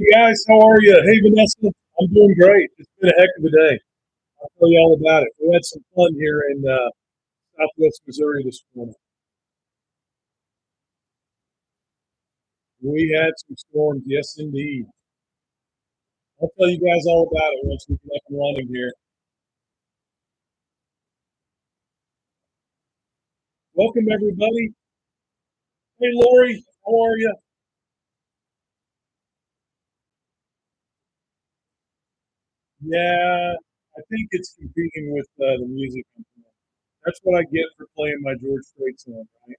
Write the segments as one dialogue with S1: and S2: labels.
S1: Hey guys, how are you? Hey Vanessa, I'm doing great. It's been a heck of a day. I'll tell you all about it. We had some fun here in Southwest Missouri this morning. We had some storms, yes indeed. I'll tell you guys all about it once we get up and running here. Welcome everybody. Hey Lori, how are you? Yeah, I think it's competing with the music. That's what I get for playing my George Strait song, right?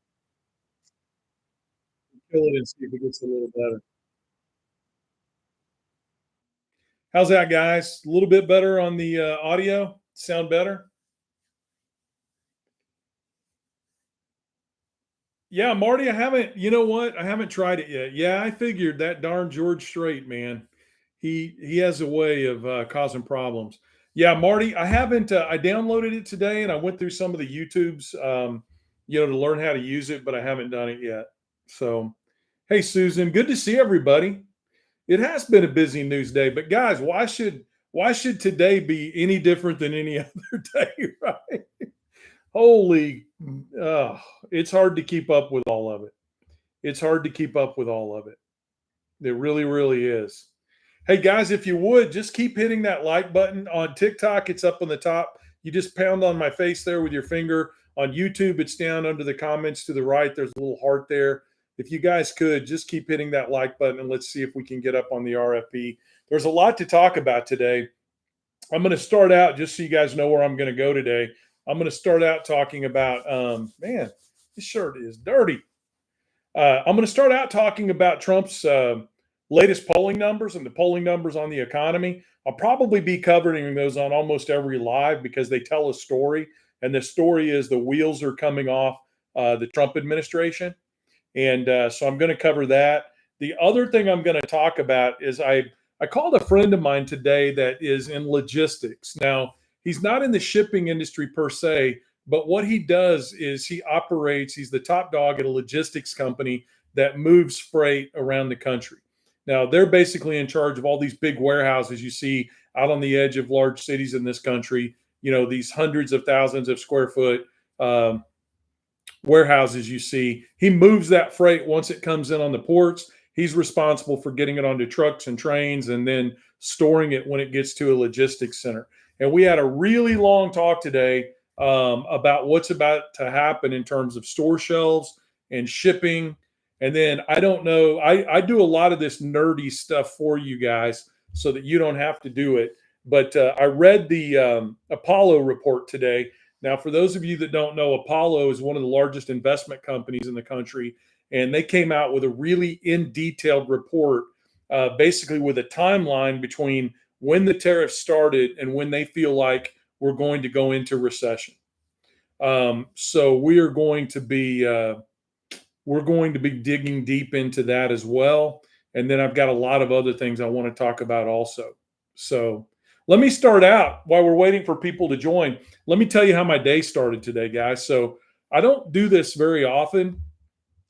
S1: Kill it and see if it gets a little better. How's that, guys? A little bit better on the audio? Sound better? Yeah, Marty, I haven't, you know what? I haven't tried it yet. Yeah, I figured that darn George Strait, man. He has a way of causing problems. Yeah, Marty, I haven't I downloaded it today and I went through some of the YouTubes to learn how to use it, but I haven't done it yet. So, hey Susan, good to see everybody. It has been a busy news day, but guys, why should today be any different than any other day, right? Holy, uh, it's hard to keep up with all of it. It's hard to keep up with all of it. It really, really is. Hey guys, if you would just keep hitting that like button on TikTok, it's up on the top. You just pound on my face there with your finger. On YouTube, it's down under the comments to the right. There's a little heart there. If you guys could just keep hitting that like button and let's see if we can get up on the RFP. There's a lot to talk about today. I'm going to start out just so you guys know where I'm going to go today. I'm going to start out talking about, man, this shirt is dirty. I'm going to start out talking about Trump's latest polling numbers and the polling numbers on the economy. I'll probably be covering those on almost every live because they tell a story. And the story is the wheels are coming off the Trump administration. And so I'm going to cover that. The other thing I'm going to talk about is I called a friend of mine today that is in logistics. Now, he's not in the shipping industry per se, but what he does is he's the top dog at a logistics company that moves freight around the country. Now, they're basically in charge of all these big warehouses you see out on the edge of large cities in this country, these hundreds of thousands of square foot warehouses you see. He moves that freight once it comes in on the ports. He's responsible for getting it onto trucks and trains and then storing it when it gets to a logistics center. And we had a really long talk today about what's about to happen in terms of store shelves and shipping. And then I don't know, I do a lot of this nerdy stuff for you guys so that you don't have to do it. But I read the Apollo report today. Now, for those of you that don't know, Apollo is one of the largest investment companies in the country, and they came out with a really in detailed report, basically with a timeline between when the tariffs started and when they feel like we're going to go into recession. So we're going to be digging deep into that as well, and then I've got a lot of other things I want to talk about also. So let me start out while we're waiting for people to join. Let me tell you how my day started today, guys. So I don't do this very often,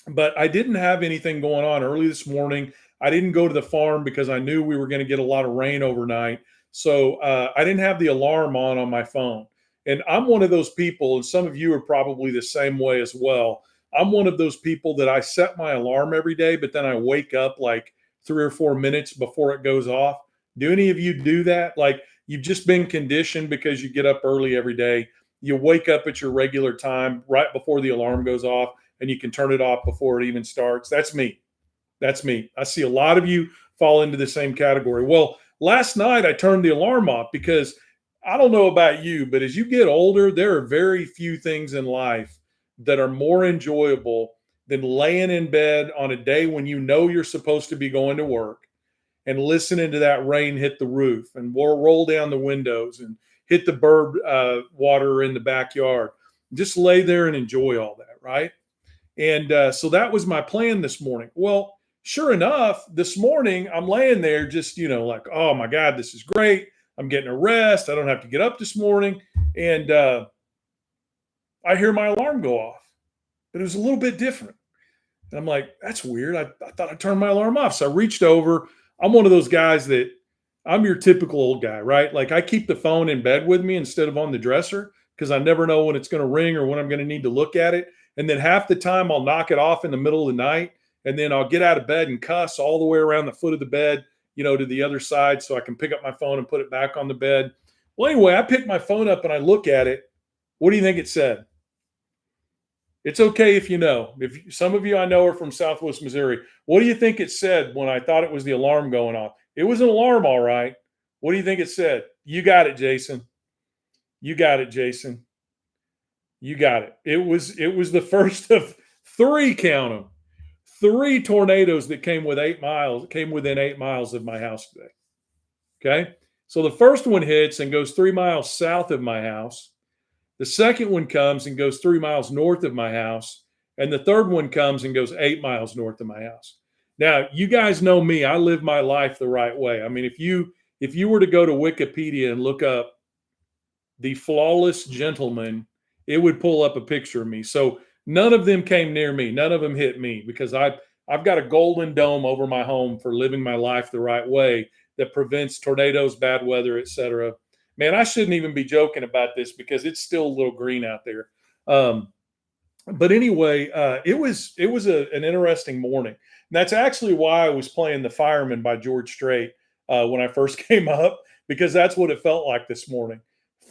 S1: but I didn't have anything going on early this morning. I didn't go to the farm because I knew we were going to get a lot of rain overnight. So I didn't have the alarm on my phone. And I'm one of those people, and some of you are probably the same way as well. I'm one of those people that I set my alarm every day, but then I wake up like 3 or 4 minutes before it goes off. Do any of you do that? Like you've just been conditioned because you get up early every day. You wake up at your regular time right before the alarm goes off and you can turn it off before it even starts. That's me. That's me. I see a lot of you fall into the same category. Well, last night I turned the alarm off because I don't know about you, but as you get older, there are very few things in life that are more enjoyable than laying in bed on a day when you know you're supposed to be going to work and listening to that rain hit the roof and roll down the windows and hit the bird water in the backyard. Just lay there and enjoy all that, right? And so that was my plan this morning. Well, sure enough, this morning I'm laying there just, like, oh my God, this is great. I'm getting a rest. I don't have to get up this morning. And I hear my alarm go off, but it was a little bit different. And I'm like, that's weird. I thought I turned my alarm off. So I reached over. I'm one of those guys that I'm your typical old guy, right? Like I keep the phone in bed with me instead of on the dresser because I never know when it's going to ring or when I'm going to need to look at it. And then half the time I'll knock it off in the middle of the night and then I'll get out of bed and cuss all the way around the foot of the bed, to the other side so I can pick up my phone and put it back on the bed. Well, anyway, I pick my phone up and I look at it. What do you think it said? It's okay if you know. If some of you I know are from Southwest Missouri, what do you think it said when I thought it was the alarm going off? It was an alarm, all right. What do you think it said? You got it, Jason. You got it, Jason. You got it. It was the first of three, count them, three tornadoes that came within 8 miles of my house today. Okay. So the first one hits and goes 3 miles south of my house. The second one comes and goes 3 miles north of my house. And the third one comes and goes 8 miles north of my house. Now, you guys know me. I live my life the right way. I mean, if you were to go to Wikipedia and look up the flawless gentleman, it would pull up a picture of me. So none of them came near me. None of them hit me because I've got a golden dome over my home for living my life the right way that prevents tornadoes, bad weather, etc. Man, I shouldn't even be joking about this because it's still a little green out there. But anyway, it was an interesting morning. And that's actually why I was playing "The Fireman" by George Strait when I first came up, because that's what it felt like this morning.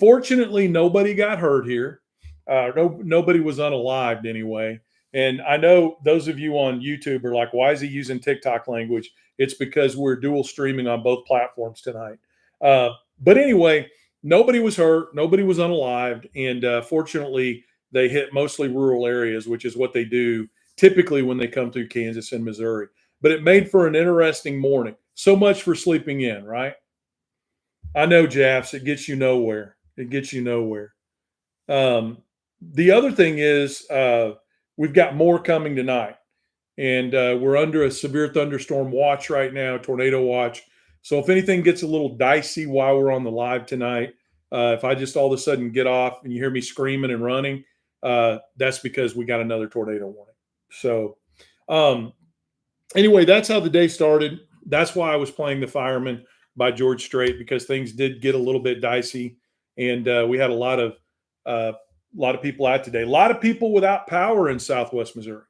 S1: Fortunately, nobody got hurt here. Nobody was unalived anyway. And I know those of you on YouTube are like, why is he using TikTok language? It's because we're dual streaming on both platforms tonight. But anyway, nobody was hurt. Nobody was unalived. And fortunately, they hit mostly rural areas, which is what they do typically when they come through Kansas and Missouri. But it made for an interesting morning. So much for sleeping in, right? I know, Jaffs, it gets you nowhere. It gets you nowhere. The other thing is we've got more coming tonight. And we're under a severe thunderstorm watch right now, tornado watch. So if anything gets a little dicey while we're on the live tonight, if I just all of a sudden get off and you hear me screaming and running, that's because we got another tornado warning. So anyway, that's how the day started. That's why I was playing "The Fireman" by George Strait, because things did get a little bit dicey, and we had a lot of people out today. A lot of people without power in Southwest Missouri.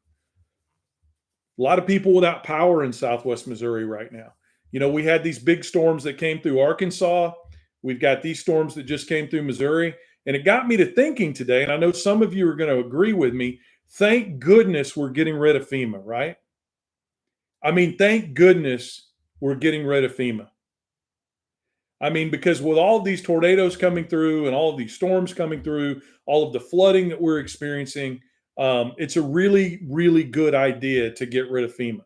S1: A lot of people without power in Southwest Missouri right now. We had these big storms that came through Arkansas. We've got these storms that just came through Missouri. And it got me to thinking today, and I know some of you are going to agree with me, thank goodness we're getting rid of FEMA, right? I mean, thank goodness we're getting rid of FEMA. I mean, because with all of these tornadoes coming through and all of these storms coming through, all of the flooding that we're experiencing, it's a really, really good idea to get rid of FEMA,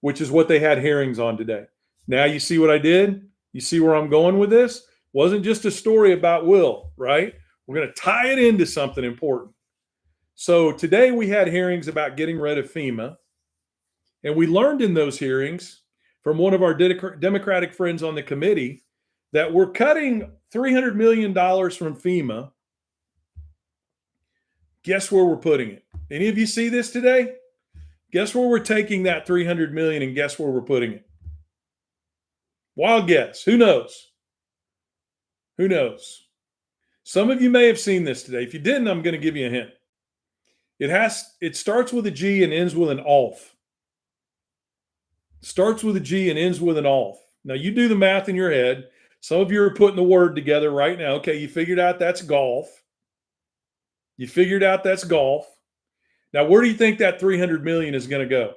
S1: which is what they had hearings on today. Now you see what I did? You see where I'm going with this? Wasn't just a story about Will, right? We're going to tie it into something important. So today we had hearings about getting rid of FEMA. And we learned in those hearings from one of our Democratic friends on the committee that we're cutting $300 million from FEMA. Guess where we're putting it? Any of you see this today? Guess where we're taking that $300 million and guess where we're putting it? Wild guess. Who knows? Who knows? Some of you may have seen this today. If you didn't, I'm going to give you a hint. It starts with a G and ends with an ALF. Starts with a G and ends with an ALF. Now you do the math in your head. Some of you are putting the word together right now. Okay, you figured out that's golf. You figured out that's golf. Now, where do you think that $300 million is going to go?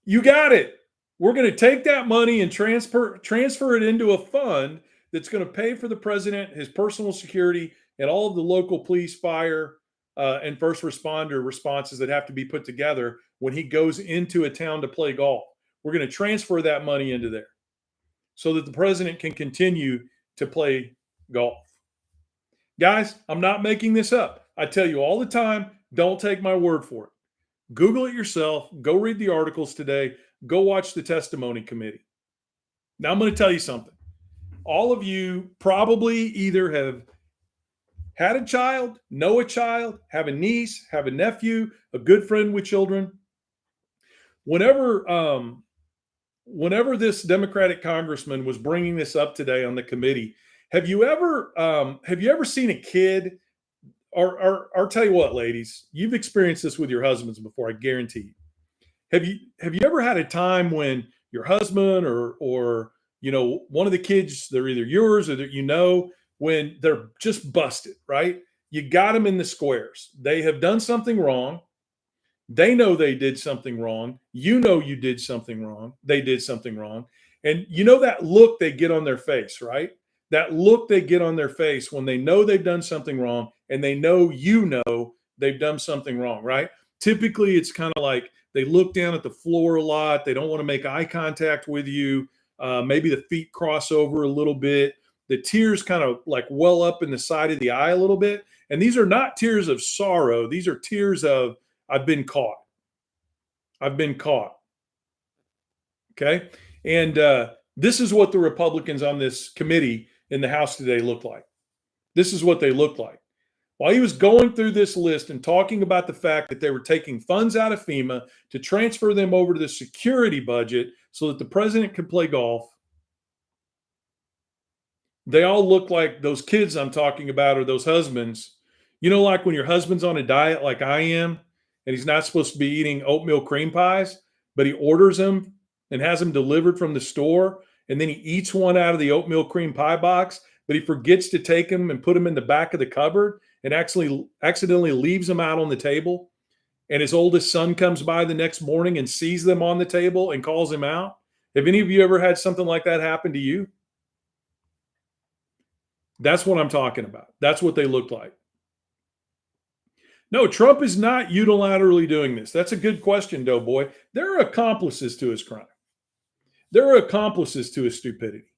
S1: You got it. We're going to take that money and transfer it into a fund that's going to pay for the president, his personal security, and all of the local police, fire, and first responder responses that have to be put together when he goes into a town to play golf. We're going to transfer that money into there so that the president can continue to play golf. Guys, I'm not making this up. I tell you all the time, don't take my word for it. Google it yourself. Go read the articles today. Go watch the testimony committee. Now, I'm going to tell you something. All of you probably either have had a child, know a child, have a niece, have a nephew, a good friend with children. whenever whenever this Democratic congressman was bringing this up today on the committee, have you ever seen a kid? Or I'll tell you what, ladies, you've experienced this with your husbands before. I guarantee you. Have you ever had a time when your husband or one of the kids, they're either yours or that when they're just busted, right? You got them in the squares. They have done something wrong. They know they did something wrong. You know you did something wrong. They did something wrong. And you know that look they get on their face, right? That look they get on their face when they know they've done something wrong and they know they've done something wrong, right? Typically, it's kind of like they look down at the floor a lot. They don't want to make eye contact with you. Maybe the feet cross over a little bit. The tears kind of like well up in the side of the eye a little bit. And these are not tears of sorrow. These are tears of, I've been caught. I've been caught. Okay. And this is what the Republicans on this committee in the House today look like. This is what they look like. While he was going through this list and talking about the fact that they were taking funds out of FEMA to transfer them over to the security budget so that the president could play golf, they all look like those kids I'm talking about, or those husbands. Like when your husband's on a diet like I am, and he's not supposed to be eating oatmeal cream pies, but he orders them and has them delivered from the store, and then he eats one out of the oatmeal cream pie box, but he forgets to take them and put them in the back of the cupboard and actually accidentally leaves them out on the table. And his oldest son comes by the next morning and sees them on the table and calls him out. Have any of you ever had something like that happen to you? That's what I'm talking about. That's what they look like. No, Trump is not unilaterally doing this. That's a good question, Doughboy. There are accomplices to his crime. There are accomplices to his stupidity.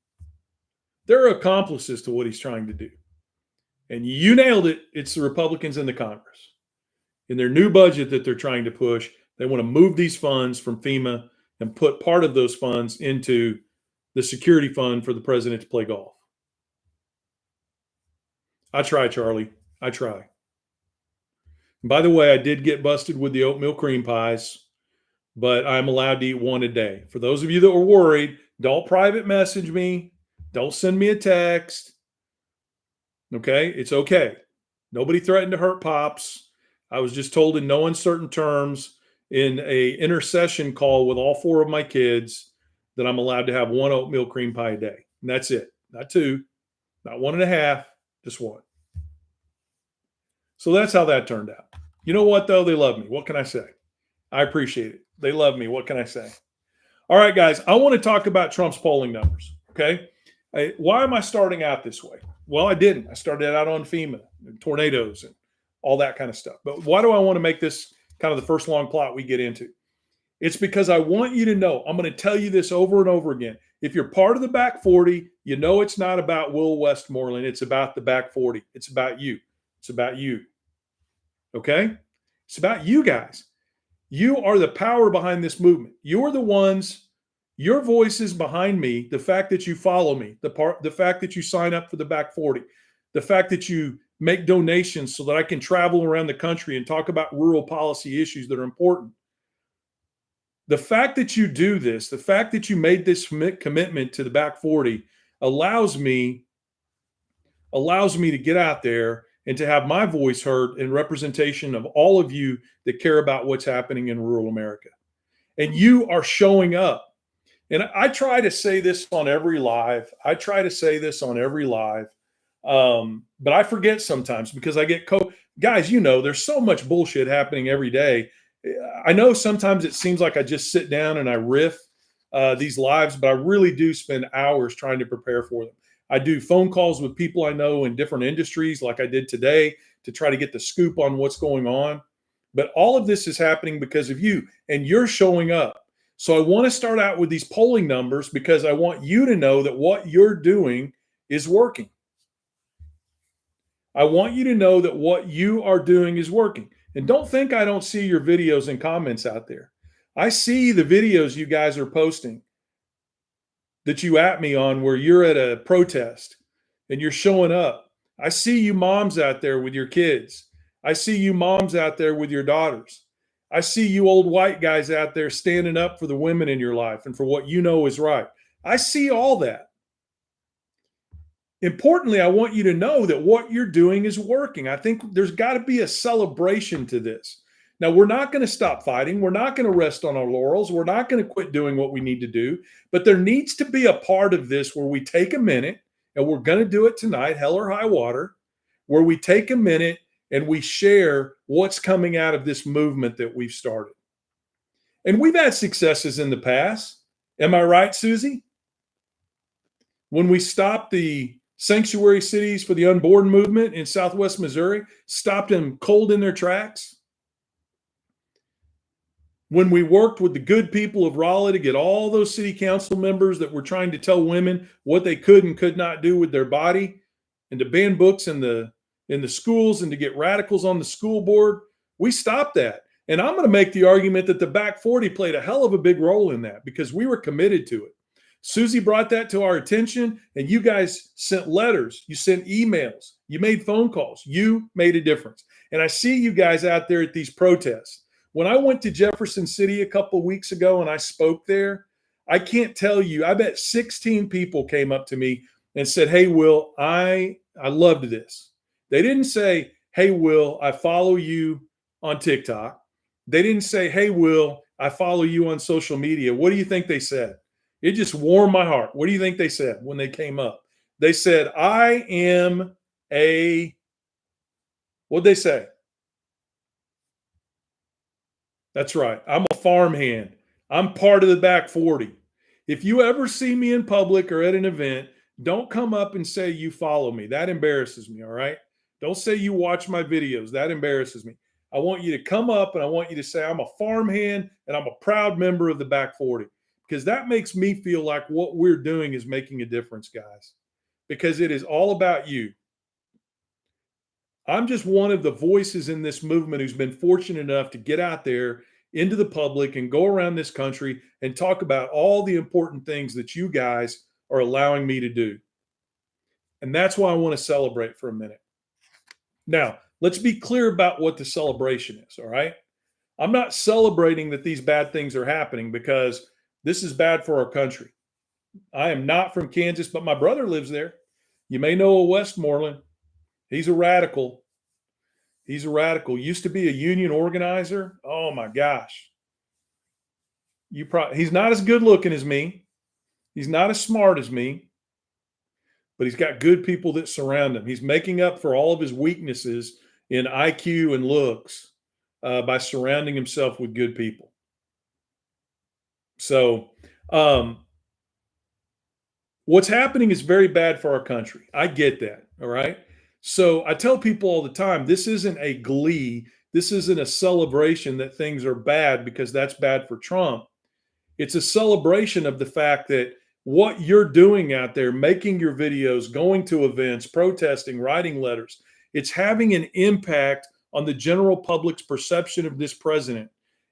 S1: There are accomplices to what he's trying to do. And you nailed it. It's the Republicans in the Congress. In their new budget that they're trying to push, they want to move these funds from FEMA and put part of those funds into the security fund for the president to play golf. I try, Charlie. I try. And by the way, I did get busted with the oatmeal cream pies, but I'm allowed to eat one a day. For those of you that were worried, don't private message me. Don't send me a text. Okay? It's okay. Nobody threatened to hurt Pops. I was just told in no uncertain terms in a intercession call with all 4 of my kids that I'm allowed to have 1 oatmeal cream pie a day. And that's it. Not 2, not 1.5, just 1. So that's how that turned out. You know what, though? They love me. What can I say? I appreciate it. They love me. What can I say? All right, guys, I want to talk about Trump's polling numbers, okay? Why am I starting out this way? Well, I didn't. I started out on FEMA and tornadoes and all that kind of stuff. But why do I want to make this kind of the first long plot we get into? It's because I want you to know, I'm going to tell you this over and over again. If you're part of the back 40, you know it's not about Will Westmoreland. It's about the back 40. It's about you. It's about you. Okay? It's about you guys. You are the power behind this movement. You're the ones, your voice is behind me. The fact that you follow me, the fact that you sign up for the back 40, the fact that you make donations so that I can travel around the country and talk about rural policy issues that are important. The fact that you do this, the fact that you made this commitment to the back 40 allows me to get out there and to have my voice heard in representation of all of you that care about what's happening in rural America. And you are showing up. And I try to say this on every live. But I forget sometimes because I get guys, there's so much bullshit happening every day. I know sometimes it seems like I just sit down and I riff these lives, but I really do spend hours trying to prepare for them. I do phone calls with people I know in different industries like I did today to try to get the scoop on what's going on. But all of this is happening because of you, and you're showing up. So I want to start out with these polling numbers because I want you to know that what you're doing is working. I want you to know that what you are doing is working. And don't think I don't see your videos and comments out there. I see the videos you guys are posting that you at me on where you're at a protest and you're showing up. I see you moms out there with your kids. I see you moms out there with your daughters. I see you old white guys out there standing up for the women in your life and for what you know is right. I see all that. Importantly, I want you to know that what you're doing is working. I think there's got to be a celebration to this. Now, we're not going to stop fighting. We're not going to rest on our laurels. We're not going to quit doing what we need to do. But there needs to be a part of this where we take a minute, and we're going to do it tonight, hell or high water, where we take a minute and we share what's coming out of this movement that we've started. And we've had successes in the past. Am I right, Susie? When we stopped the sanctuary cities for the unborn movement in Southwest Missouri, stopped them cold in their tracks. When we worked with the good people of Raleigh to get all those city council members that were trying to tell women what they could and could not do with their body, and to ban books in the schools and to get radicals on the school board, we stopped that. And I'm going to make the argument that the Back 40 played a hell of a big role in that because we were committed to it. Susie brought that to our attention, and you guys sent letters, you sent emails, you made phone calls, you made a difference. And I see you guys out there at these protests. When I went to Jefferson City a couple of weeks ago and I spoke there, I can't tell you, I bet 16 people came up to me and said, "Hey, Will, I loved this." They didn't say, "Hey, Will, I follow you on TikTok." They didn't say, "Hey, Will, I follow you on social media." What do you think they said? It just warmed my heart. What do you think they said when they came up? They said, "I am a," what'd they say? That's right. I'm a farmhand. I'm part of the Back 40. If you ever see me in public or at an event, don't come up and say you follow me. That embarrasses me, all right? Don't say you watch my videos. That embarrasses me. I want you to come up and I want you to say, "I'm a farmhand and I'm a proud member of the Back 40. Because that makes me feel like what we're doing is making a difference, guys, because it is all about you. I'm just one of the voices in this movement who's been fortunate enough to get out there into the public and go around this country and talk about all the important things that you guys are allowing me to do. And that's why I want to celebrate for a minute. Now, let's be clear about what the celebration is, all right? I'm not celebrating that these bad things are happening because this is bad for our country. I am not from Kansas, but my brother lives there. You may know a Westmoreland. He's a radical. He's a radical. Used to be a union organizer. Oh my gosh. He's not as good looking as me. He's not as smart as me, but he's got good people that surround him. He's making up for all of his weaknesses in IQ and looks by surrounding himself with good people. So, what's happening is very bad for our country. I get that. All right. So I tell people all the time, this isn't a glee. This isn't a celebration that things are bad because that's bad for Trump. It's a celebration of the fact that what you're doing out there, making your videos, going to events, protesting, writing letters, it's having an impact on the general public's perception of this president.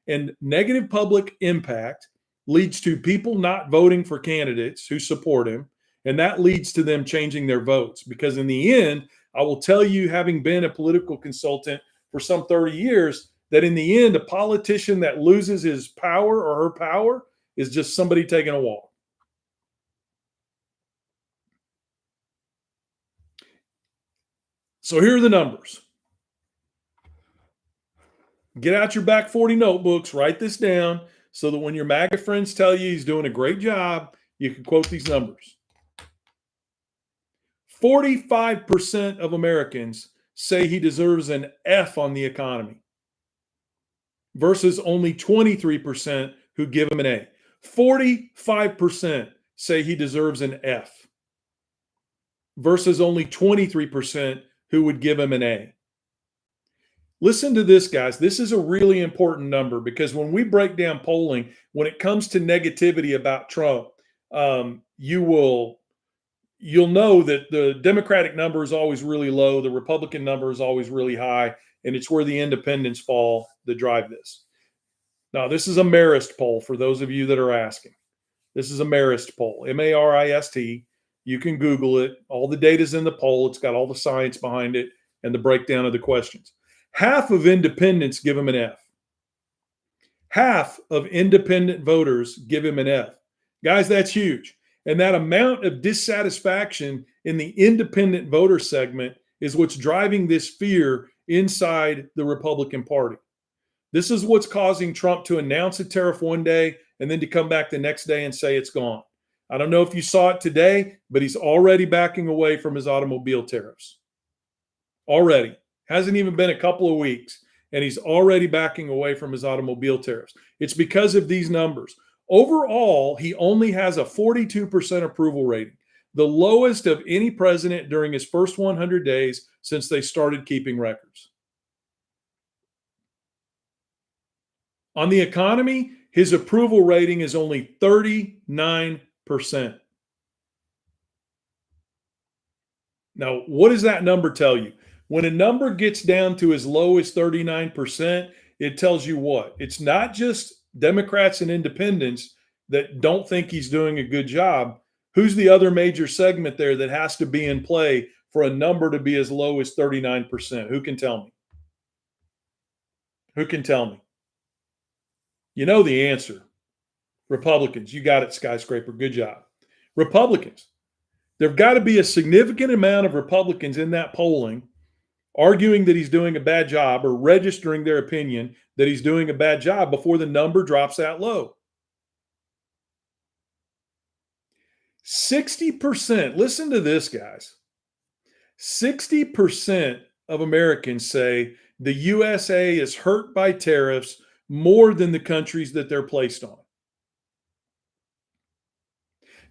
S1: And negative public impact leads to people not voting for candidates who support him. And that leads to them changing their votes. Because in the end, I will tell you, having been a political consultant for some 30 years, that in the end, a politician that loses his power or her power is just somebody taking a walk. So here are the numbers. Get out your Back 40 notebooks, write this down so that when your MAGA friends tell you he's doing a great job, you can quote these numbers. 45% of Americans say he deserves an F on the economy versus only 23% who give him an A. 45% say he deserves an F versus only 23% who would give him an A. Listen to this, guys. This is a really important number because when we break down polling, when it comes to negativity about Trump, you'll know that the Democratic number is always really low, the Republican number is always really high, and it's where the independents fall that drive this. Now, this is a Marist poll for those of you that are asking. This is a Marist poll, M-A-R-I-S-T. You can Google it. All the data's in the poll. It's got all the science behind it and the breakdown of the questions. Half of independents give him an F. Half of independent voters give him an F. Guys, that's huge. And that amount of dissatisfaction in the independent voter segment is what's driving this fear inside the Republican Party. This is what's causing Trump to announce a tariff one day and then to come back the next day and say it's gone. I don't know if you saw it today, but he's already backing away from his automobile tariffs. Already. Hasn't even been a couple of weeks, and he's already backing away from his automobile tariffs. It's because of these numbers. Overall, he only has a 42% approval rating, the lowest of any president during his first 100 days since they started keeping records. On the economy, his approval rating is only 39%. Now, what does that number tell you? When a number gets down to as low as 39%, it tells you what? It's not just Democrats and independents that don't think he's doing a good job. Who's the other major segment there that has to be in play for a number to be as low as 39%? Who can tell me? Who can tell me? You know the answer. Republicans. You got it, Skyscraper. Good job. Republicans. There've got to be a significant amount of Republicans in that polling arguing that he's doing a bad job or registering their opinion that he's doing a bad job before the number drops that low. 60%, listen to this, guys. 60% of Americans say the USA is hurt by tariffs more than the countries that they're placed on.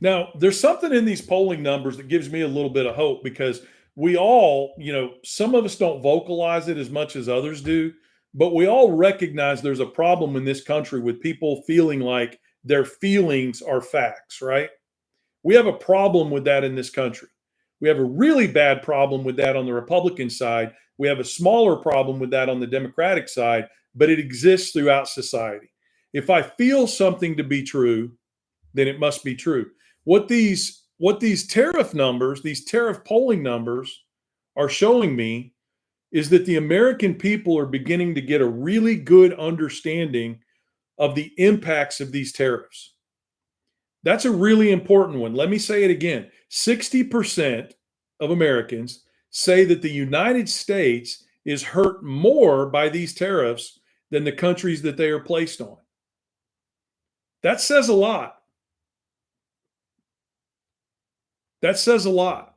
S1: Now, there's something in these polling numbers that gives me a little bit of hope because we all, some of us don't vocalize it as much as others do, but we all recognize there's a problem in this country with people feeling like their feelings are facts, right? We have a problem with that in this country. We have a really bad problem with that on the Republican side. We have a smaller problem with that on the Democratic side, but it exists throughout society. If I feel something to be true, then it must be true. What these tariff numbers, these tariff polling numbers are showing me is that the American people are beginning to get a really good understanding of the impacts of these tariffs. That's a really important one. Let me say it again. 60% of Americans say that the United States is hurt more by these tariffs than the countries that they are placed on. That says a lot. That says a lot.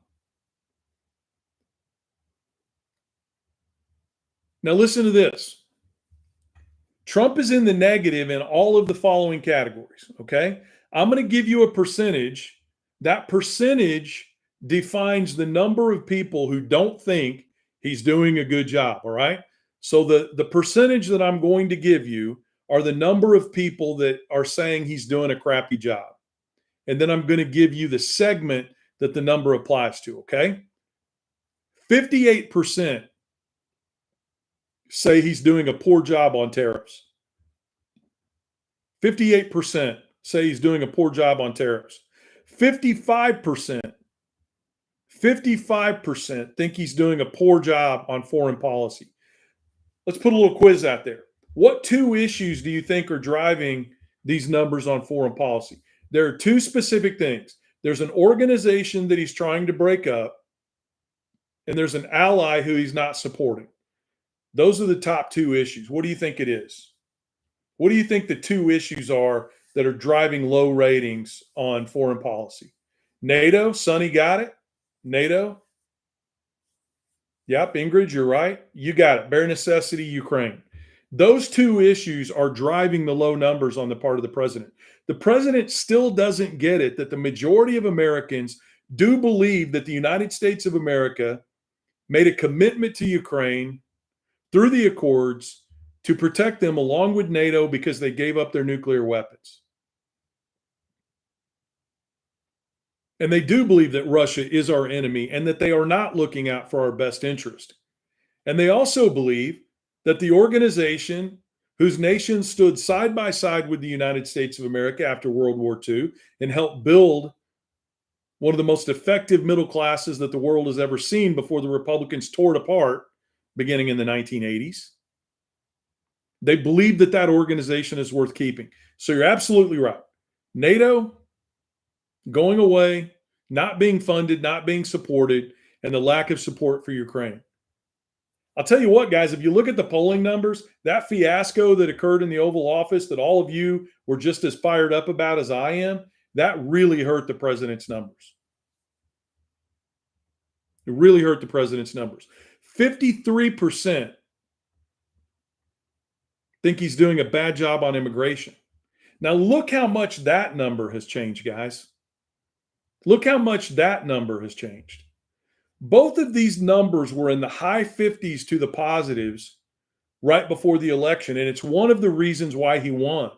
S1: Now listen to this. Trump is in the negative in all of the following categories, okay? I'm going to give you a percentage. That percentage defines the number of people who don't think he's doing a good job, all right? So the percentage that I'm going to give you are the number of people that are saying he's doing a crappy job. And then I'm going to give you the segment that the number applies to, okay? 58% say he's doing a poor job on tariffs. 58% say he's doing a poor job on tariffs. 55% think he's doing a poor job on foreign policy. Let's put a little quiz out there. What two issues do you think are driving these numbers on foreign policy? There are two specific things. There's an organization that he's trying to break up, and there's an ally who he's not supporting. Those are the top two issues. What do you think it is? What do you think the two issues are that are driving low ratings on foreign policy? NATO, Sonny got it. NATO. Yep, Ingrid, you're right. You got it. Bare necessity, Ukraine. Those two issues are driving the low numbers on the part of the president. The president still doesn't get it that the majority of Americans do believe that the United States of America made a commitment to Ukraine through the Accords to protect them along with NATO because they gave up their nuclear weapons. And they do believe that Russia is our enemy and that they are not looking out for our best interest. And they also believe that the organization whose nation stood side by side with the United States of America after World War II and helped build one of the most effective middle classes that the world has ever seen before the Republicans tore it apart beginning in the 1980s. They believe that that organization is worth keeping. So you're absolutely right. NATO going away, not being funded, not being supported, and the lack of support for Ukraine. I'll tell you what, guys, if you look at the polling numbers, that fiasco that occurred in the Oval Office that all of you were just as fired up about as I am, that really hurt the president's numbers. It really hurt the president's numbers. 53% think he's doing a bad job on immigration. Now, look how much that number has changed, guys. Look how much that number has changed. Both of these numbers were in the high 50s to the positives right before the election. And it's one of the reasons why he won,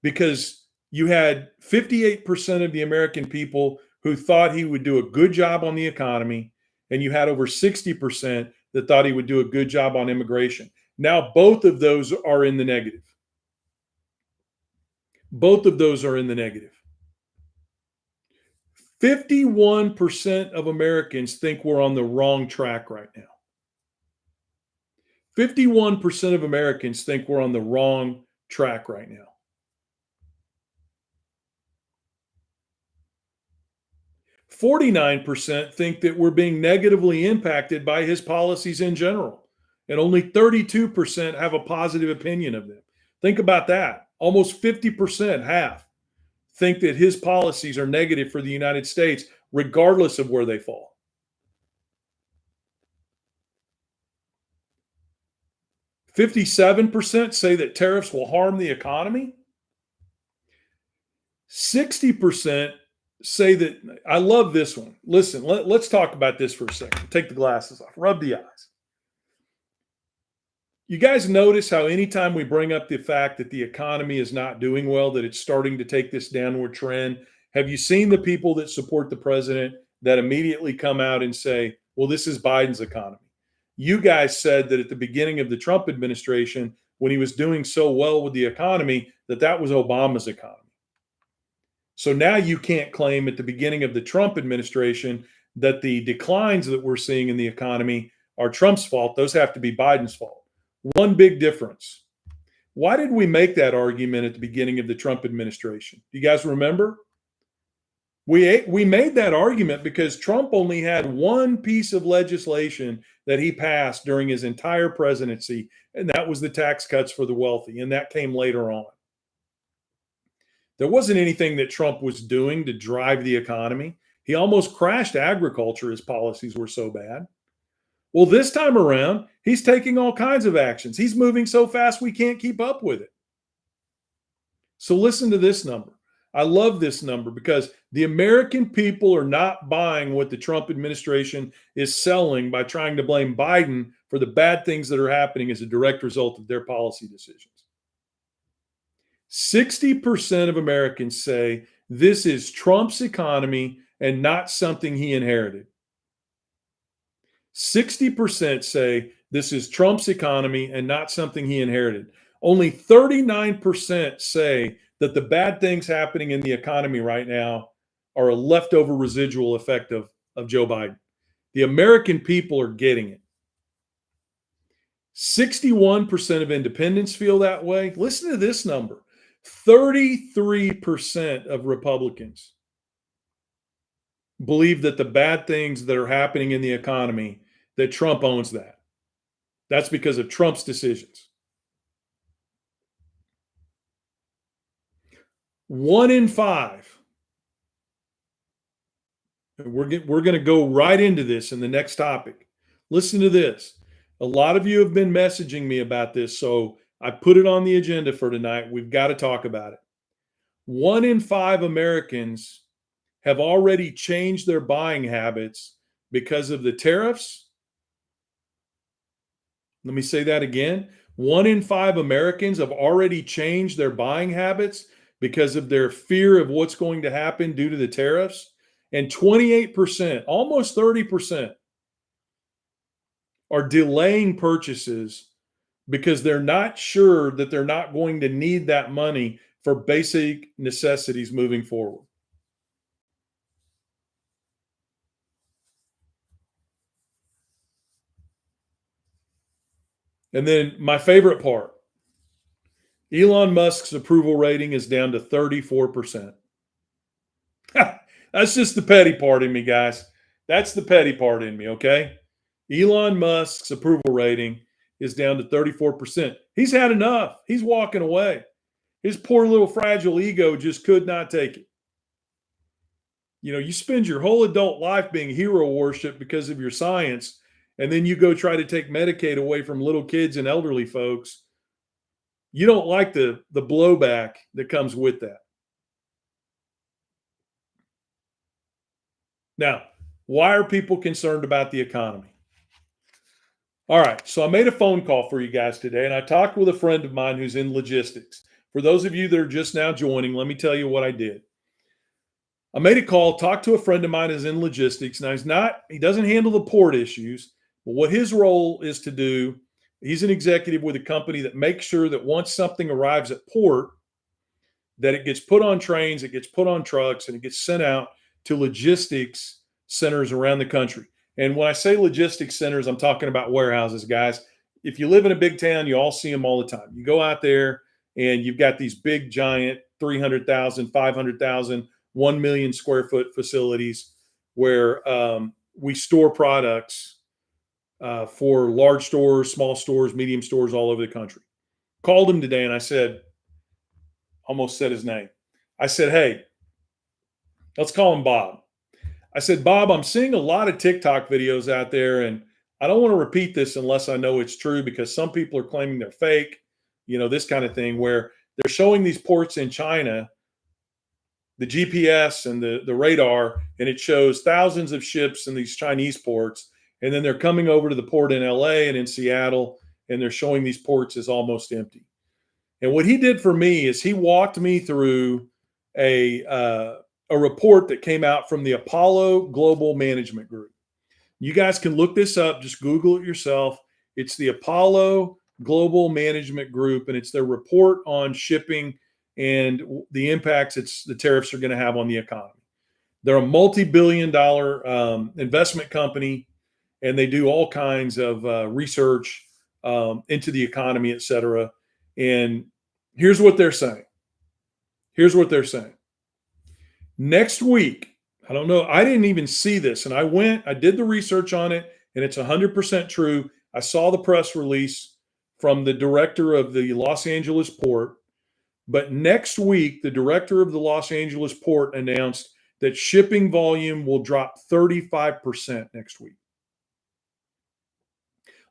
S1: because you had 58% of the American people who thought he would do a good job on the economy, and you had over 60% that thought he would do a good job on immigration. Now, both of those are in the negative. Both of those are in the negative. 51% of Americans think we're on the wrong track right now. 51% of Americans think we're on the wrong track right now. 49% think that we're being negatively impacted by his policies in general, and only 32% have a positive opinion of them. Think about that. Almost 50%, half, think that his policies are negative for the United States, regardless of where they fall. 57% say that tariffs will harm the economy. 60% say that, I love this one. Listen, let's talk about this for a second. Take the glasses off, rub the eyes. You guys notice how anytime we bring up the fact that the economy is not doing well, that it's starting to take this downward trend? Have you seen the people that support the president that immediately come out and say, well, this is Biden's economy? You guys said that at the beginning of the Trump administration, when he was doing so well with the economy, that that was Obama's economy. So now you can't claim at the beginning of the Trump administration that the declines that we're seeing in the economy are Trump's fault. Those have to be Biden's fault. One big difference. Why did we make that argument at the beginning of the Trump administration? Do you guys remember? We made that argument because Trump only had one piece of legislation that he passed during his entire presidency, and that was the tax cuts for the wealthy, and that came later on. There wasn't anything that Trump was doing to drive the economy. He almost crashed agriculture. His policies were so bad. Well, this time around, he's taking all kinds of actions. He's moving so fast we can't keep up with it. So listen to this number. I love this number because the American people are not buying what the Trump administration is selling by trying to blame Biden for the bad things that are happening as a direct result of their policy decisions. 60% of Americans say this is Trump's economy and not something he inherited. 60% say this is Trump's economy and not something he inherited. Only 39% say that the bad things happening in the economy right now are a leftover residual effect of Joe Biden. The American people are getting it. 61% of independents feel that way. Listen to this number. 33% of Republicans believe that the bad things that are happening in the economy, that Trump owns that. That's because of Trump's decisions. 1 in 5. We're going to go right into this in the next topic. Listen to this. A lot of you have been messaging me about this, so I put it on the agenda for tonight. We've got to talk about it. 1 in 5 Americans have already changed their buying habits because of the tariffs. Let me say that again. 1 in 5 Americans have already changed their buying habits because of their fear of what's going to happen due to the tariffs. And 28%, almost 30%, are delaying purchases because they're not sure that they're not going to need that money for basic necessities moving forward. And then my favorite part, Elon Musk's approval rating is down to 34%. That's just the petty part in me, guys. That's the petty part in me, okay? Elon Musk's approval rating is down to 34%. He's had enough. He's walking away. His poor little fragile ego just could not take it. You know, you spend your whole adult life being hero worship because of your science, and then you go try to take Medicaid away from little kids and elderly folks. You don't like the blowback that comes with that. Now, why are people concerned about the economy? All right, so I made a phone call for you guys today, and I talked with a friend of mine who's in logistics. For those of you that are just now joining, let me tell you what I did. I made a call, talked to a friend of mine who's in logistics. Now, he doesn't handle the port issues, but what his role is to do, he's an executive with a company that makes sure that once something arrives at port, that it gets put on trains, it gets put on trucks, and it gets sent out to logistics centers around the country. And when I say logistics centers, I'm talking about warehouses, guys. If you live in a big town, you all see them all the time. You go out there and you've got these big, giant 300,000, 500,000, 1 million square foot facilities where we store products for large stores, small stores, medium stores all over the country. Called him today and I said, almost said his name. I said, hey, let's call him Bob. I said, Bob, I'm seeing a lot of TikTok videos out there, and I don't want to repeat this unless I know it's true because some people are claiming they're fake, you know, this kind of thing, where they're showing these ports in China, the GPS and the radar, and it shows thousands of ships in these Chinese ports. And then they're coming over to the port in LA and in Seattle, and they're showing these ports as almost empty. And what he did for me is he walked me through a report that came out from the Apollo Global Management Group. You guys can look this up. Just Google it yourself. It's the Apollo Global Management Group, and it's their report on shipping and the impacts the tariffs are going to have on the economy. They're a multi-billion-dollar investment company, and they do all kinds of research into the economy, et cetera. And here's what they're saying. Next week, I don't know, I didn't even see this, and I did the research on it, and it's 100% true. I saw the press release from the director of the Los Angeles port, but next week, the director of the Los Angeles port announced that shipping volume will drop 35% next week.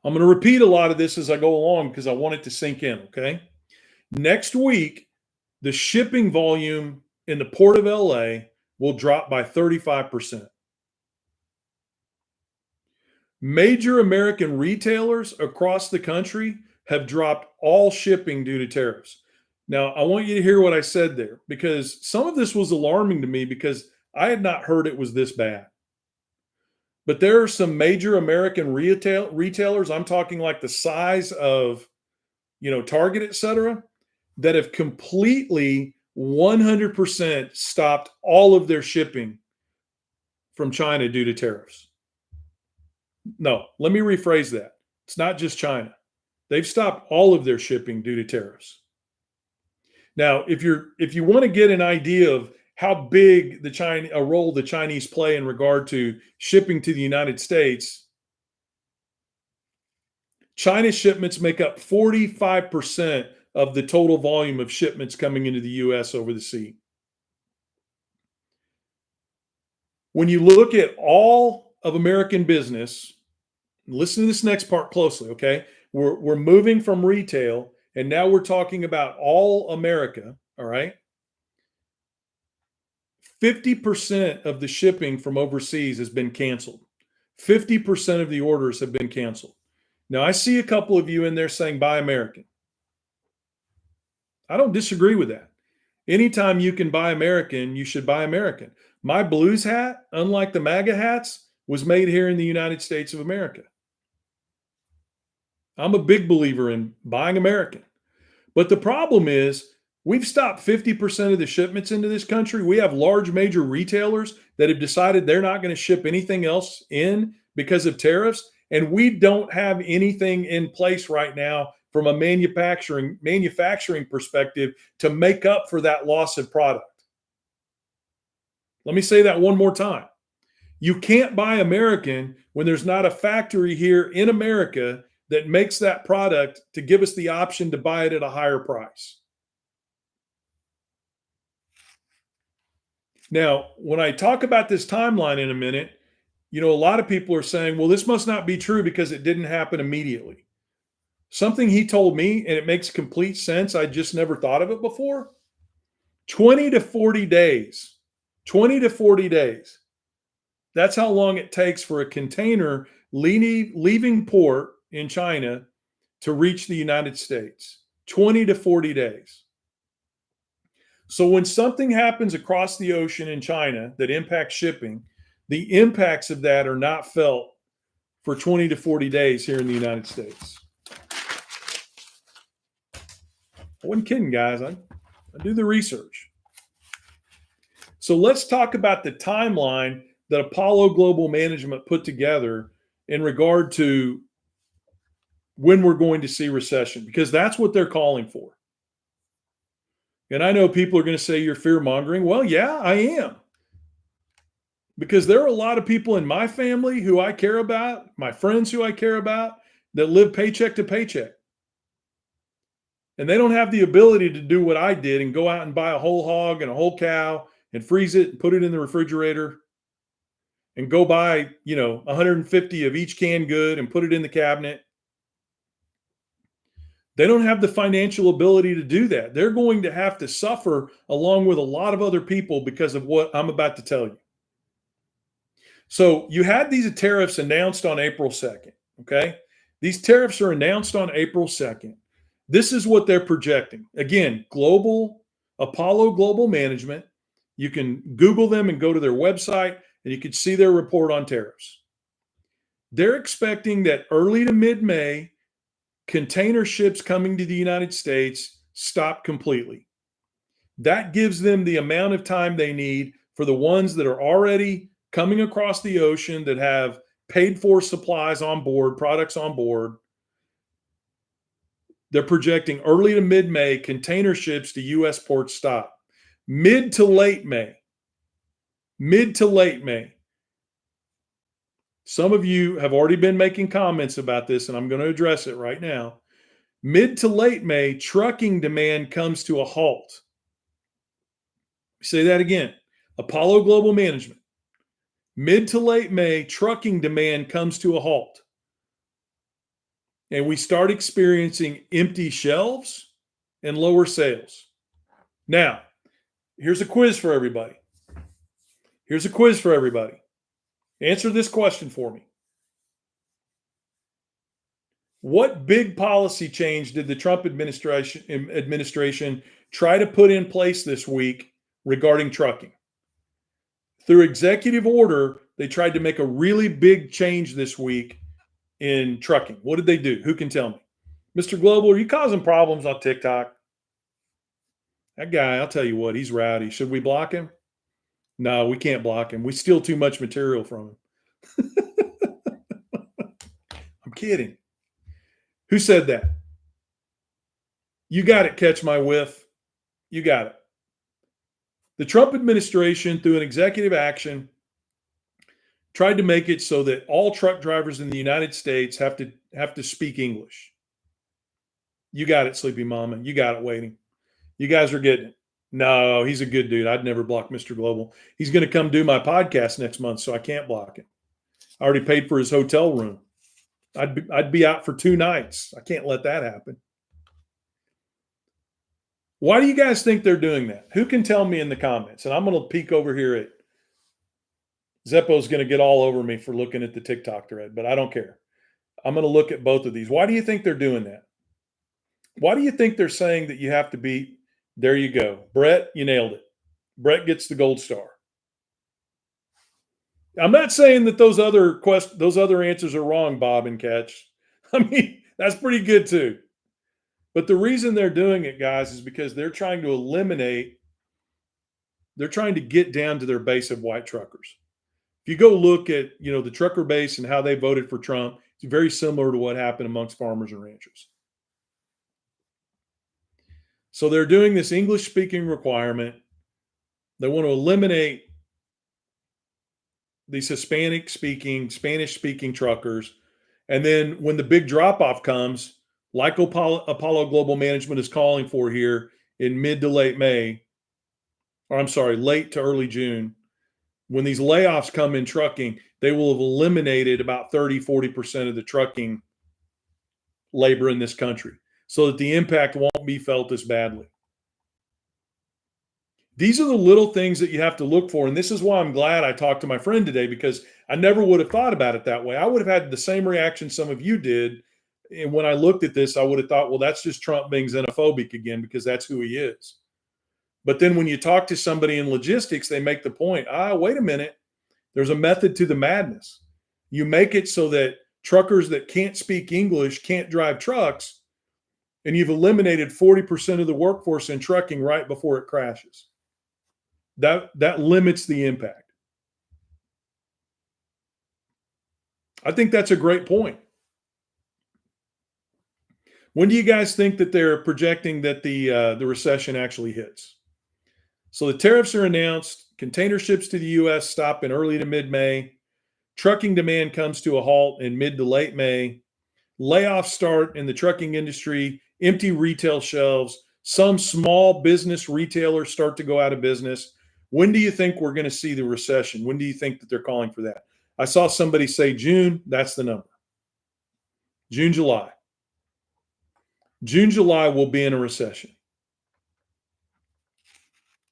S1: I'm going to repeat a lot of this as I go along because I want it to sink in, okay? Next week, the shipping volume in the port of LA will drop by 35%. Major American retailers across the country have dropped all shipping due to tariffs. Now, I want you to hear what I said there because some of this was alarming to me because I had not heard it was this bad. But there are some major American retailers, I'm talking like the size of, you know, Target, et cetera, that have completely 100% stopped all of their shipping from China due to tariffs. No, let me rephrase that. It's not just China. They've stopped all of their shipping due to tariffs. Now, if you want to get an idea of how big a role the Chinese play in regard to shipping to the United States, China's shipments make up 45% of the total volume of shipments coming into the U.S. over the sea. When you look at all of American business, listen to this next part closely, okay? We're moving from retail, and now we're talking about all America, all right? 50% of the shipping from overseas has been canceled. 50% of the orders have been canceled. Now, I see a couple of you in there saying, buy American. I don't disagree with that. Anytime you can buy American, you should buy American. My Blues hat, unlike the MAGA hats, was made here in the United States of America. I'm a big believer in buying American. But the problem is we've stopped 50% of the shipments into this country. We have large major retailers that have decided they're not going to ship anything else in because of tariffs. And we don't have anything in place right now from a manufacturing perspective to make up for that loss of product. Let me say that one more time. You can't buy American when there's not a factory here in America that makes that product to give us the option to buy it at a higher price. Now, when I talk about this timeline in a minute, a lot of people are saying, well, this must not be true because it didn't happen immediately. Something he told me, and it makes complete sense. I just never thought of it before. 20 to 40 days. 20 to 40 days. That's how long it takes for a container leaving port in China to reach the United States. 20 to 40 days. So when something happens across the ocean in China that impacts shipping, the impacts of that are not felt for 20 to 40 days here in the United States. I wasn't kidding, guys. I do the research. So let's talk about the timeline that Apollo Global Management put together in regard to when we're going to see recession, because that's what they're calling for. And I know people are going to say you're fear mongering. Well, yeah, I am. Because there are a lot of people in my family who I care about, my friends who I care about, that live paycheck to paycheck. And they don't have the ability to do what I did and go out and buy a whole hog and a whole cow and freeze it and put it in the refrigerator and go buy, 150 of each canned good and put it in the cabinet. They don't have the financial ability to do that. They're going to have to suffer along with a lot of other people because of what I'm about to tell you. So you had these tariffs announced on April 2nd, okay? These tariffs are announced on April 2nd. This is what they're projecting. Again, Apollo Global Management. You can Google them and go to their website, and you can see their report on tariffs. They're expecting that early to mid-May, container ships coming to the United States stop completely. That gives them the amount of time they need for the ones that are already coming across the ocean that have paid for supplies on board, products on board. They're projecting early to mid-May, container ships to U.S. ports stop. Mid to late May. Some of you have already been making comments about this, and I'm going to address it right now. Mid to late May, trucking demand comes to a halt. Say that again. Apollo Global Management. Mid to late May, trucking demand comes to a halt. And we start experiencing empty shelves and lower sales. Now, here's a quiz for everybody. Answer this question for me. What big policy change did the Trump administration try to put in place this week regarding trucking? Through executive order, they tried to make a really big change this week in trucking. What did they do? Who can tell me? Mr. Global, are you causing problems on TikTok? That guy, I'll tell you what, he's rowdy. Should we block him? No, we can't block him. We steal too much material from him. I'm kidding. Who said that? You got it, Catch My Whiff. You got it. The Trump administration, through an executive action, tried to make it so that all truck drivers in the United States have to speak English. You got it, Sleepy Mama. You got it, Waiting. You guys are getting it. No, he's a good dude. I'd never block Mr. Global. He's going to come do my podcast next month, so I can't block him. I already paid for his hotel room. I'd be out for 2 nights. I can't let that happen. Why do you guys think they're doing that? Who can tell me in the comments? And I'm going to peek over here at Zeppo's going to get all over me for looking at the TikTok thread, but I don't care. I'm going to look at both of these. Why do you think they're doing that? Why do you think they're saying that you have to be? There you go. Brett, you nailed it. Brett gets the gold star. I'm not saying that those other answers are wrong, Bob and Catch. I mean, that's pretty good too. But the reason they're doing it, guys, is because they're trying to get down to their base of white truckers. If you go look at, the trucker base and how they voted for Trump, it's very similar to what happened amongst farmers and ranchers. So they're doing this English speaking requirement. They want to eliminate these Hispanic speaking, Spanish speaking truckers. And then when the big drop off comes, like Apollo Global Management is calling for here in mid to late May, or I'm sorry, late to early June, when these layoffs come in trucking, they will have eliminated about 30-40% of the trucking labor in this country so that the impact won't be felt as badly. These are the little things that you have to look for. And this is why I'm glad I talked to my friend today, because I never would have thought about it that way. I would have had the same reaction some of you did. And when I looked at this, I would have thought, well, that's just Trump being xenophobic again, because that's who he is. But then when you talk to somebody in logistics, they make the point, wait a minute, there's a method to the madness. You make it so that truckers that can't speak English can't drive trucks, and you've eliminated 40% of the workforce in trucking right before it crashes. That limits the impact. I think that's a great point. When do you guys think that they're projecting that the recession actually hits? So the tariffs are announced. Container ships to the U.S. stop in early to mid-May. Trucking demand comes to a halt in mid to late May. Layoffs start in the trucking industry. Empty retail shelves. Some small business retailers start to go out of business. When do you think we're going to see the recession? When do you think that they're calling for that? I saw somebody say June. That's the number. June, July. June, July will be in a recession.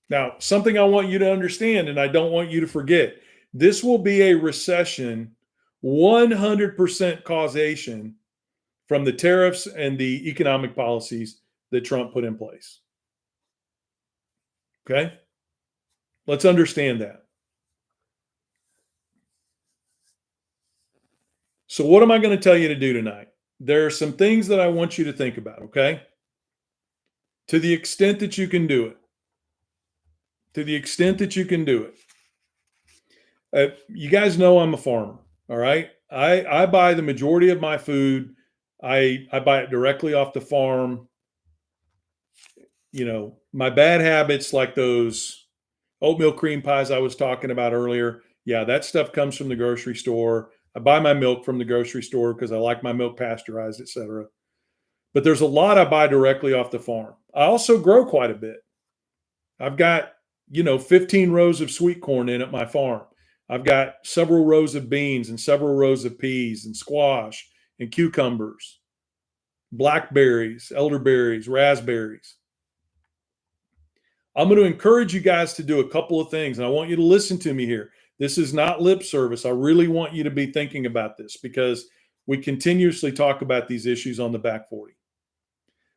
S1: Now, something I want you to understand, and I don't want you to forget, this will be a recession, 100% causation from the tariffs and the economic policies that Trump put in place. Okay? Let's understand that. So what am I going to tell you to do tonight? There are some things that I want you to think about, okay? To the extent that you can do it. To the extent that you can do it. You guys know I'm a farmer, all right? I buy the majority of my food. I buy it directly off the farm. You know, my bad habits like those oatmeal cream pies I was talking about earlier, yeah, that stuff comes from the grocery store. I buy my milk from the grocery store because I like my milk pasteurized, et cetera. But there's a lot I buy directly off the farm. I also grow quite a bit. I've got, 15 rows of sweet corn in at my farm. I've got several rows of beans and several rows of peas and squash and cucumbers, blackberries, elderberries, raspberries. I'm going to encourage you guys to do a couple of things, and I want you to listen to me here. This is not lip service. I really want you to be thinking about this because we continuously talk about these issues on the Back 40.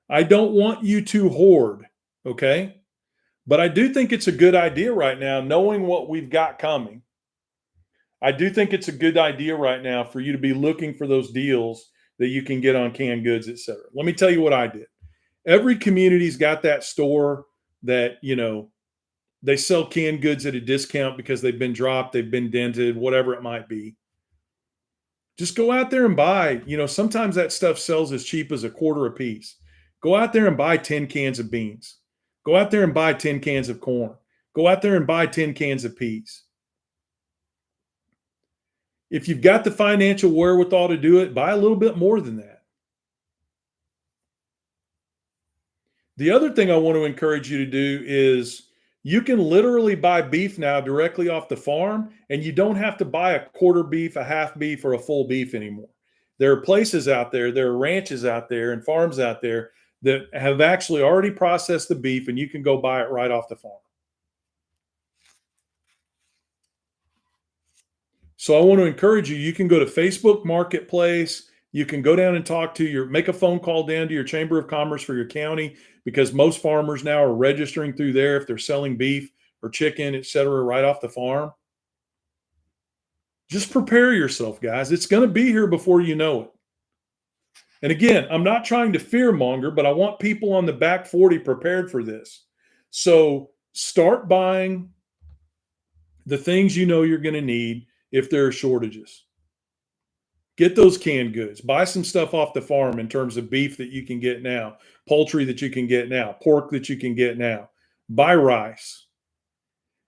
S1: I don't want you to hoard, okay? But I do think it's a good idea right now, knowing what we've got coming. I do think it's a good idea right now for you to be looking for those deals that you can get on canned goods, et cetera. Let me tell you what I did. Every community's got that store that, they sell canned goods at a discount because they've been dropped, they've been dented, whatever it might be. Just go out there and buy. Sometimes that stuff sells as cheap as a quarter a piece. Go out there and buy 10 cans of beans. Go out there and buy 10 cans of corn. Go out there and buy 10 cans of peas. If you've got the financial wherewithal to do it, buy a little bit more than that. The other thing I want to encourage you to do is you can literally buy beef now directly off the farm, and you don't have to buy a quarter beef, a half beef, or a full beef anymore. There are places out there, there are ranches out there and farms out there that have actually already processed the beef, and you can go buy it right off the farm. So I want to encourage you, you can go to Facebook Marketplace. You can go down and make a phone call down to your Chamber of Commerce for your county, because most farmers now are registering through there if they're selling beef or chicken, et cetera, right off the farm. Just prepare yourself, guys. It's going to be here before you know it. And again, I'm not trying to fear monger, but I want people on the Back 40 prepared for this. So start buying the things you're going to need if there are shortages. Get those canned goods. Buy some stuff off the farm in terms of beef that you can get now, poultry that you can get now, pork that you can get now. Buy rice.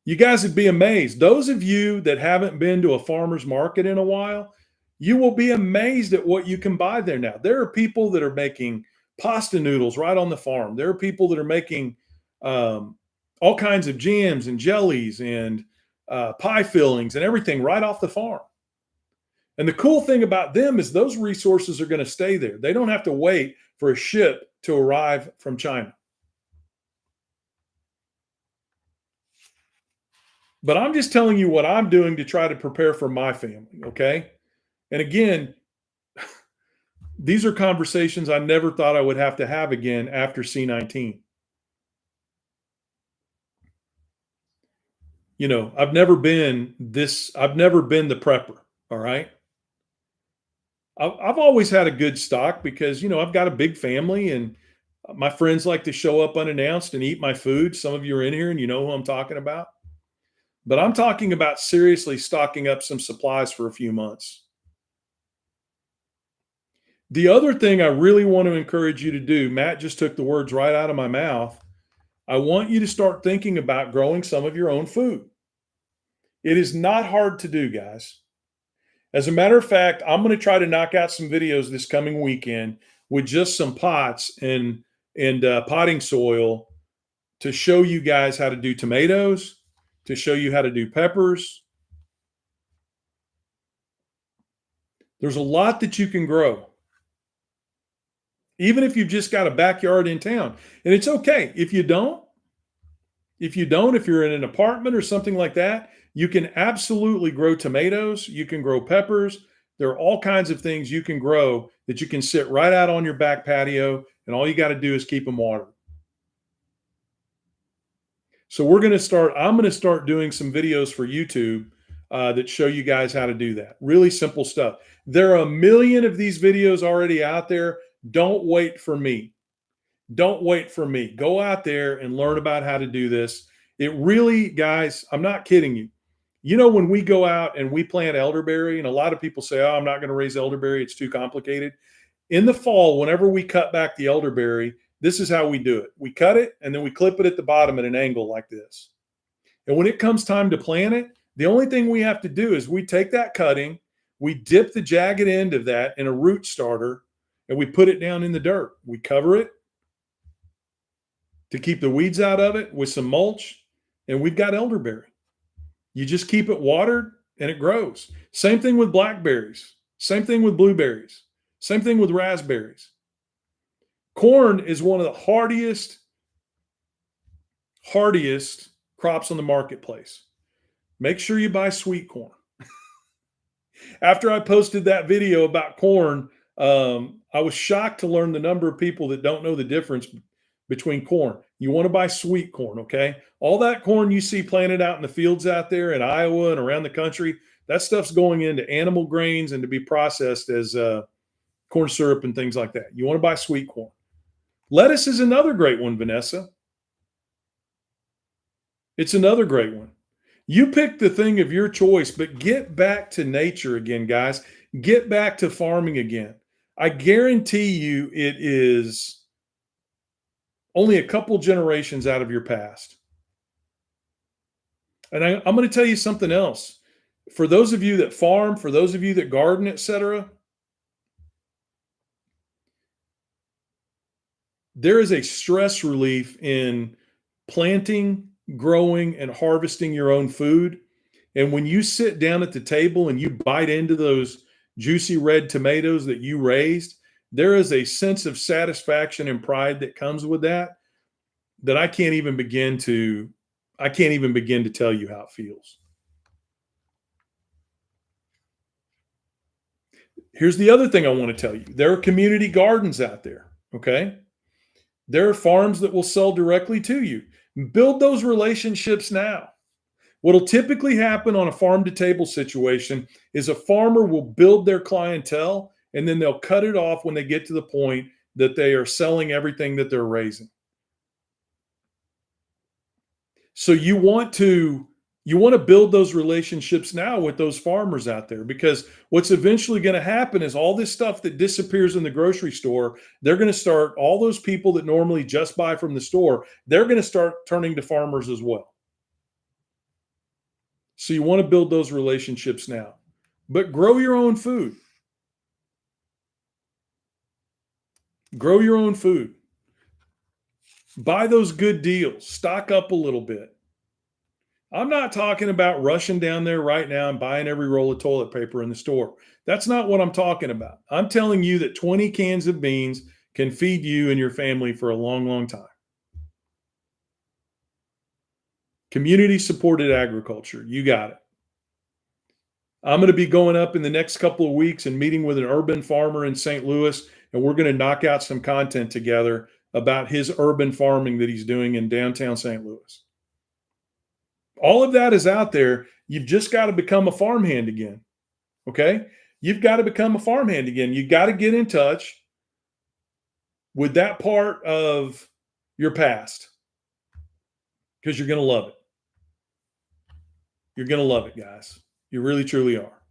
S1: You guys would be amazed. Those of you that haven't been to a farmer's market in a while, you will be amazed at what you can buy there now. There are people that are making pasta noodles right on the farm. There are people that are making all kinds of jams and jellies and pie fillings and everything right off the farm. And the cool thing about them is those resources are going to stay there. They don't have to wait for a ship to arrive from China. But I'm just telling you what I'm doing to try to prepare for my family, okay? And again, these are conversations I never thought I would have to have again after C-19. You know, I've never been the prepper, all right? I've always had a good stock because, you know, I've got a big family and my friends like to show up unannounced and eat my food. Some of you are in here and you know who I'm talking about. But I'm talking about seriously stocking up some supplies for a few months. The other thing I really want to encourage you to do, Matt just took the words right out of my mouth. I want you to start thinking about growing some of your own food. It is not hard to do, guys. As a matter of fact, I'm going to try to knock out some videos this coming weekend with just some pots and potting soil to show you guys how to do tomatoes, to show you how to do peppers. There's a lot that you can grow, even if you've just got a backyard in town. And it's okay if you don't. If you're in an apartment or something like that, you can absolutely grow tomatoes. You can grow peppers. There are all kinds of things you can grow that you can sit right out on your back patio, and all you got to do is keep them watered. So I'm going to start doing some videos for YouTube that show you guys how to do that. Really simple stuff. There are a million of these videos already out there. Don't wait for me. Don't wait for me. Go out there and learn about how to do this. It really, guys, I'm not kidding you. You know, when we go out and we plant elderberry, and a lot of people say, oh, I'm not going to raise elderberry, it's too complicated. In the fall, whenever we cut back the elderberry, this is how we do it. We cut it, and then we clip it at the bottom at an angle like this. And when it comes time to plant it, the only thing we have to do is we take that cutting, we dip the jagged end of that in a root starter, and we put it down in the dirt. We cover it to keep the weeds out of it with some mulch, and we've got elderberry. You just keep it watered and it grows. Same thing with blackberries. Same thing with blueberries. Same thing with raspberries. Corn is one of the hardiest crops on the marketplace. Make sure you buy sweet corn. After I posted that video about corn, I was shocked to learn the number of people that don't know the difference between corn. You want to buy sweet corn, okay? All that corn you see planted out in the fields out there in Iowa and around the country, that stuff's going into animal grains and to be processed as corn syrup and things like that. You want to buy sweet corn. Lettuce is another great one, Vanessa. It's another great one. You pick the thing of your choice, but get back to nature again, guys. Get back to farming again. I guarantee you it is only a couple generations out of your past. And I'm going to tell you something else. For those of you that farm, for those of you that garden, etc., there is a stress relief in planting, growing, and harvesting your own food. And when you sit down at the table and you bite into those juicy red tomatoes that you raised, there is a sense of satisfaction and pride that comes with that I can't even begin to tell you how it feels. Here's the other thing I want to tell you. There are community gardens out there, okay? There are farms that will sell directly to you. Build those relationships now. What'll typically happen on a farm to table situation is a farmer will build their clientele and then they'll cut it off when they get to the point that they are selling everything that they're raising. So you want to You want to build those relationships now with those farmers out there, because what's eventually going to happen is all this stuff that disappears in the grocery store, they're going to start, all those people that normally just buy from the store, they're going to start turning to farmers as well. So you want to build those relationships now, but grow your own food. Grow your own food. Buy those good deals. Stock up a little bit. I'm not talking about rushing down there right now and buying every roll of toilet paper in the store. That's not what I'm talking about. I'm telling you that 20 cans of beans can feed you and your family for a long, long time. Community supported agriculture. You got it. I'm going to be going up in the next couple of weeks and meeting with an urban farmer in St. Louis, and we're going to knock out some content together about his urban farming that he's doing in downtown St. Louis. All of that is out there. You've just got to become a farmhand again. Okay? You've got to become a farmhand again. You got to get in touch with that part of your past, because you're going to love it. You're going to love it, guys. You really, truly are.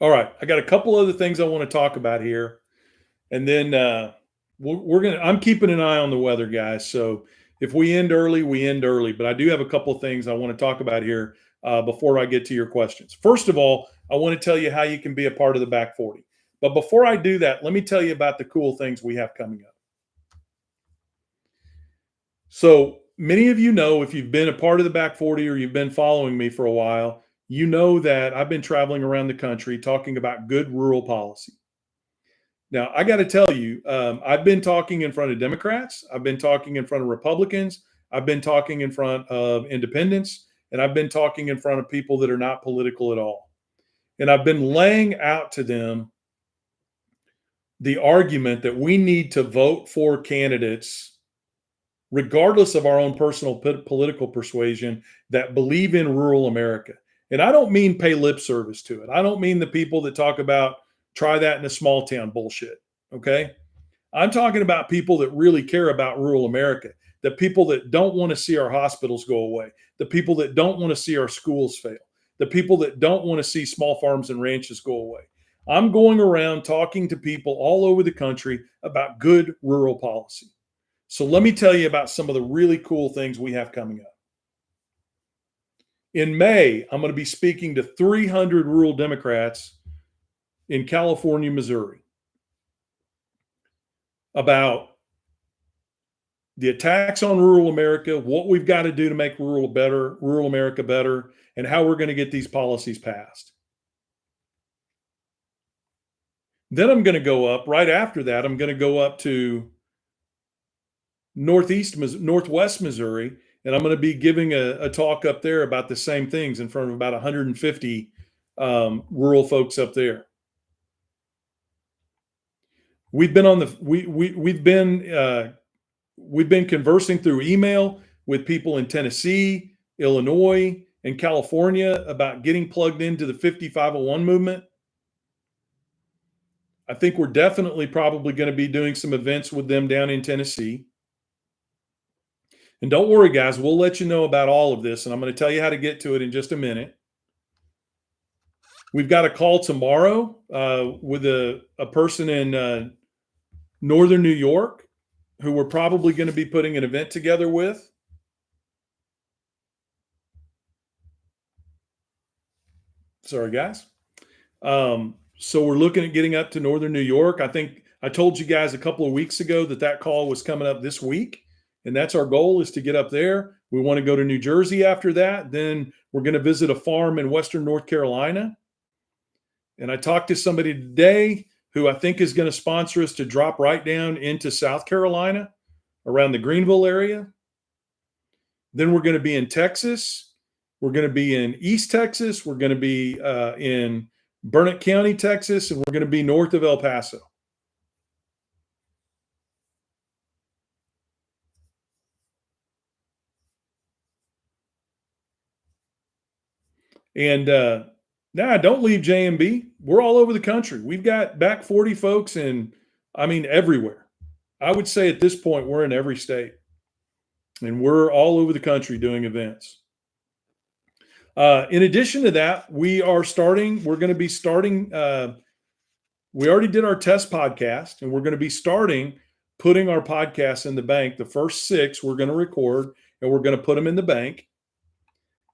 S1: All right. I got a couple other things I want to talk about here. And then I'm keeping an eye on the weather, guys. So if we end early, we end early. But I do have a couple of things I want to talk about here before I get to your questions. First of all, I want to tell you how you can be a part of the Back 40. But before I do that, let me tell you about the cool things we have coming up. So many of you know, if you've been a part of the Back 40 or you've been following me for a while, you know that I've been traveling around the country talking about good rural policy. Now, I got to tell you, I've been talking in front of Democrats. I've been talking in front of Republicans. I've been talking in front of independents. And I've been talking in front of people that are not political at all. And I've been laying out to them the argument that we need to vote for candidates, regardless of our own personal political persuasion, that believe in rural America. And I don't mean pay lip service to it. I don't mean the people that talk about try that in a small town bullshit. Okay. I'm talking about people that really care about rural America, the people that don't want to see our hospitals go away, the people that don't want to see our schools fail, the people that don't want to see small farms and ranches go away. I'm going around talking to people all over the country about good rural policy. So let me tell you about some of the really cool things we have coming up. In May, I'm going to be speaking to 300 rural Democrats in California, Missouri, about the attacks on rural America, what we've got to do to make rural America better, and how we're going to get these policies passed. Then I'm going to go up, right after that, I'm going to go up to Northwest Missouri, and I'm going to be giving a talk up there about the same things in front of about 150 rural folks up there. We've been on the we've been conversing through email with people in Tennessee, Illinois, and California about getting plugged into the 5501 movement. I think we're definitely probably going to be doing some events with them down in Tennessee. And don't worry, guys, we'll let you know about all of this, and I'm going to tell you how to get to it in just a minute. We've got a call tomorrow with a person in Northern New York who we're probably going to be putting an event together with. Sorry, guys. So we're looking at getting up to Northern New York. I think I told you guys a couple of weeks ago that call was coming up this week. And that's our goal, is to get up there. We want to go to New Jersey after that. Then we're going to visit a farm in Western North Carolina. And I talked to somebody today who I think is going to sponsor us to drop right down into South Carolina around the Greenville area. Then we're going to be in Texas. We're going to be in East Texas. We're going to be in Burnett County, Texas, and we're going to be north of El Paso. And don't leave JMB. We're all over the country. We've got Back 40 folks everywhere. I would say at this point, we're in every state. and we're all over the country doing events. In addition to that, we're going to be starting, we already did our test podcast, and we're going to be starting putting our podcasts in the bank. The first 6 we're going to record, and we're going to put them in the bank.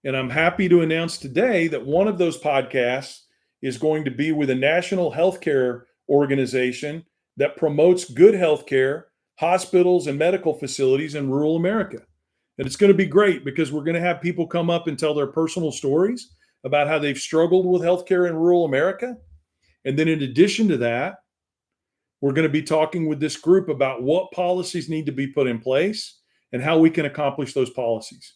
S1: And I'm happy to announce today that one of those podcasts is going to be with a national healthcare organization that promotes good healthcare, hospitals, and medical facilities in rural America. And it's going to be great because we're going to have people come up and tell their personal stories about how they've struggled with healthcare in rural America. And then in addition to that, we're going to be talking with this group about what policies need to be put in place and how we can accomplish those policies.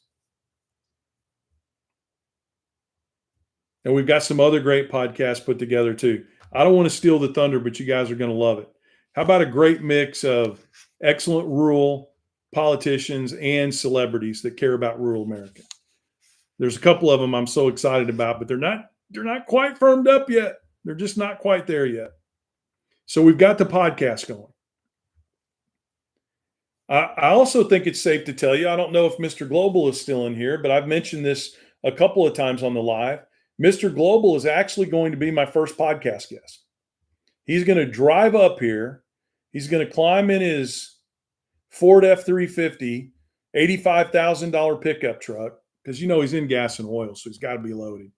S1: And we've got some other great podcasts put together too. I don't want to steal the thunder, but you guys are going to love it. How about a great mix of excellent rural politicians and celebrities that care about rural America? There's a couple of them I'm so excited about, but they're not quite firmed up yet. They're just not quite there yet. So we've got the podcast going. I also think it's safe to tell you, I don't know if Mr. Global is still in here, but I've mentioned this a couple of times on the live. Mr. Global is actually going to be my first podcast guest. He's going to drive up here. He's going to climb in his Ford F-350, $85,000 pickup truck, because he's in gas and oil, so he's got to be loaded.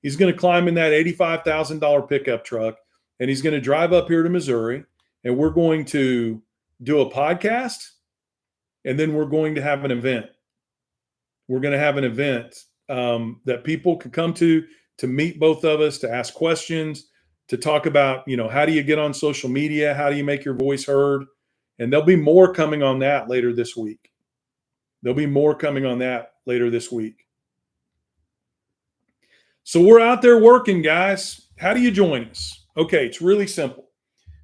S1: He's going to climb in that $85,000 pickup truck, and he's going to drive up here to Missouri, and we're going to do a podcast, and then we're going to have an event. We're going to have an event that people could come to meet both of us, to ask questions, to talk about, how do you get on social media? How do you make your voice heard? And there'll be more coming on that later this week. So we're out there working, guys. How do you join us? Okay, it's really simple.